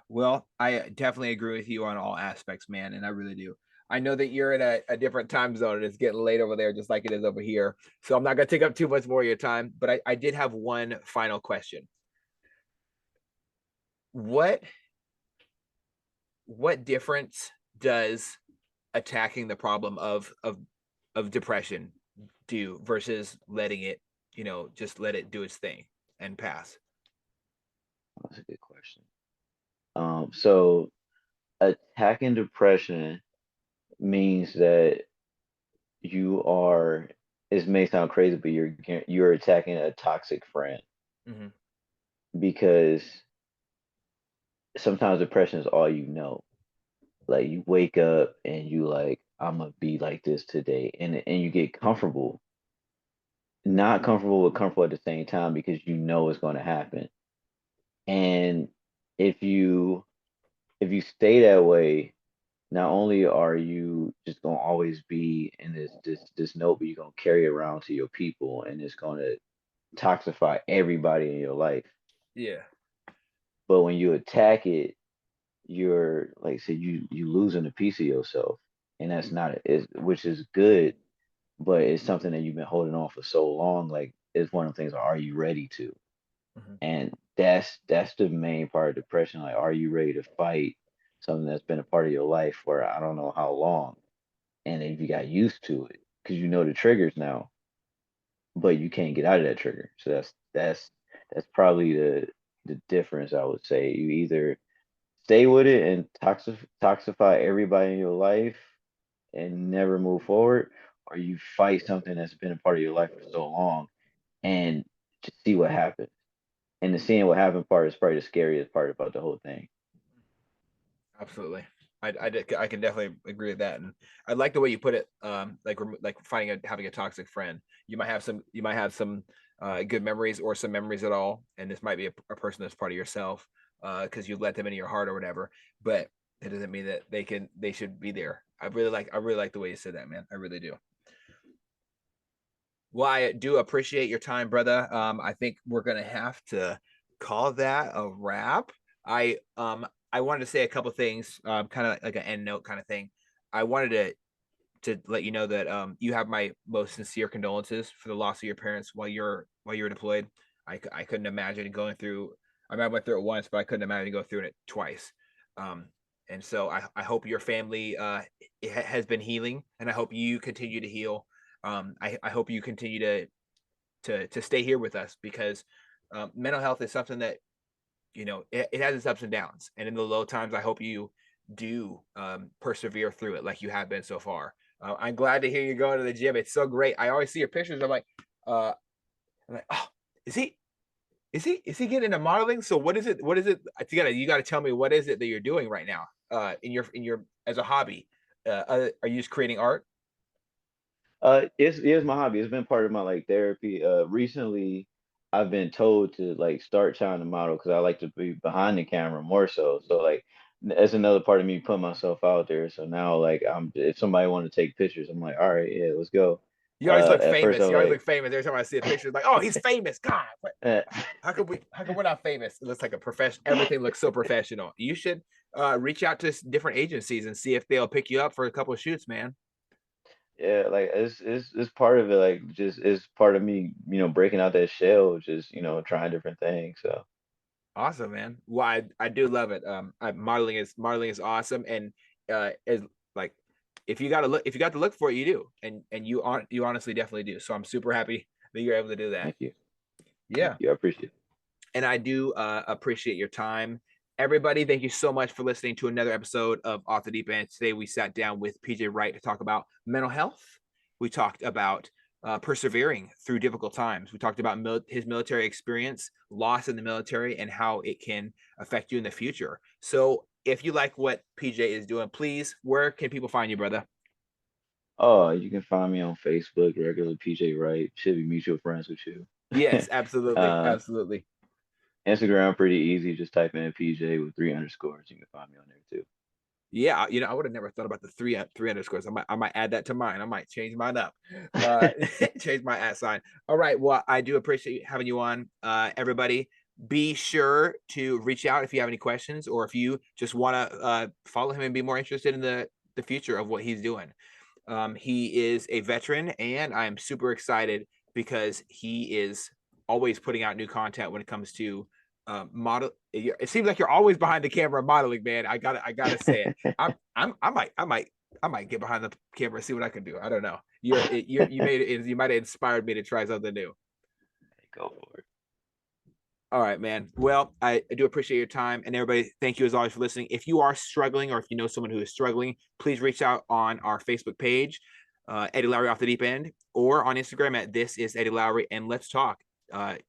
Well, I definitely agree with you on all aspects, man, and I really do. I know that you're in a different time zone and it's getting late over there, just like it is over here. So I'm not going to take up too much more of your time, but I did have one final question. What what difference does attacking the problem of depression do versus letting it, just let it do its thing and pass? That's a good question. So attacking depression means that you are. It may sound crazy, but you're attacking a toxic friend Hmm. because sometimes depression is all you know. Like you wake up and you like, I'm gonna be like this today, and you get comfortable, not comfortable but comfortable at the same time because you know it's going to happen. And if you stay that way, not only are you just gonna always be in this note, but you're gonna carry it around to your people, and it's gonna toxify everybody in your life. Yeah. But when you attack it, you're like say you losing a piece of yourself, and that's not it, which is good, but it's something that you've been holding on for so long. Like it's one of the things. Are you ready to? Hmm. And that's the main part of depression. Like, are you ready to fight something that's been a part of your life for I don't know how long? And if you got used to it, because you know the triggers now, but you can't get out of that trigger. So that's probably the difference. I would say you either stay with it and toxify everybody in your life and never move forward, or you fight something that's been a part of your life for so long and just see what happens. And the seeing what happened part is probably the scariest part about the whole thing. Absolutely. I can definitely agree with that, and I like the way you put it. Like finding having a toxic friend. You might have some good memories or some memories at all, and this might be a person that's part of yourself because you let them into your heart or whatever. But it doesn't mean that they should be there. I really like the way you said that, man. I really do. Well, I do appreciate your time, brother. I think we're gonna have to call that a wrap. I wanted to say a couple things, kind of like an end note kind of thing. I wanted to let you know that you have my most sincere condolences for the loss of your parents while you're deployed. I couldn't imagine going through. I mean, I went through it once, but I couldn't imagine going through it twice. Um, and so I hope your family has been healing, and I hope you continue to heal. I hope you continue to stay here with us because mental health is something that it has its ups and downs, and in the low times, I hope you do persevere through it like you have been so far. I'm glad to hear you going to the gym. It's so great. I always see your pictures. Uh, I'm like, oh, is he? Is he getting into modeling? So what is it? What is it? You gotta tell me what is it that you're doing right now? In your as a hobby. Are you just creating art? It's my hobby. It's been part of my like therapy. Recently, I've been told to like start trying to model because I like to be behind the camera more so. So like that's another part of me putting myself out there. So now like if somebody want to take pictures, I'm like, all right, yeah, let's go. You always look At first I famous. was You always like, look famous. Every time I see a picture, like, oh, he's famous. God, what? eh, How come we're not famous? It looks like a profession. Everything looks so professional. You should reach out to different agencies and see if they'll pick you up for a couple of shoots, man. yeah, like it's part of it, like just it's part of me, breaking out that shell, just trying different things. So Awesome, man. Well, I do love it. Modeling is awesome, and is like if you got to look for it, you do, and you honestly definitely do. So I'm super happy that you're able to do that. thank you, thank Yeah, you, I appreciate it. and I do appreciate your time. Everybody, thank you so much for listening to another episode of Off the Deep End. Today we sat down with Pjay Wright to talk about mental health. We talked about persevering through difficult times. We talked about his military experience, loss in the military, and how it can affect you in the future. So if you like what Pjay is doing, please, where can people find you, brother? Oh, you can find me on Facebook, regular PJ Wright. Should be mutual friends with you. Yes, absolutely, uh, absolutely. Instagram pretty easy. Just type in PJ with three underscores. You can find me on there too. Yeah, I would have never thought about the three underscores. I might add that to mine. I might change mine up. Change my @ sign. All right. Well, I do appreciate having you on. Everybody, be sure to reach out if you have any questions or if you just want to follow him and be more interested in the future of what he's doing. He is a veteran, and I am super excited because he is always putting out new content when it comes to model. It seems like you're always behind the camera modeling, man. I gotta say it. I might get behind the camera and see what I can do. I don't know. You might have inspired me to try something new. Go for it. All right, man. Well, I do appreciate your time, and everybody, thank you as always for listening. If you are struggling, or if you know someone who is struggling, please reach out on our Facebook page, Eddie Lowry Off the Deep End, or on Instagram at This Is Eddie Lowry, and let's talk.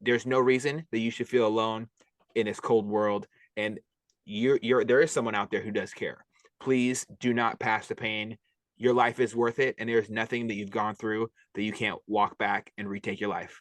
There's no reason that you should feel alone in this cold world, and there is someone out there who does care. Please do not pass the pain. Your life is worth it, and there's nothing that you've gone through that you can't walk back and retake your life.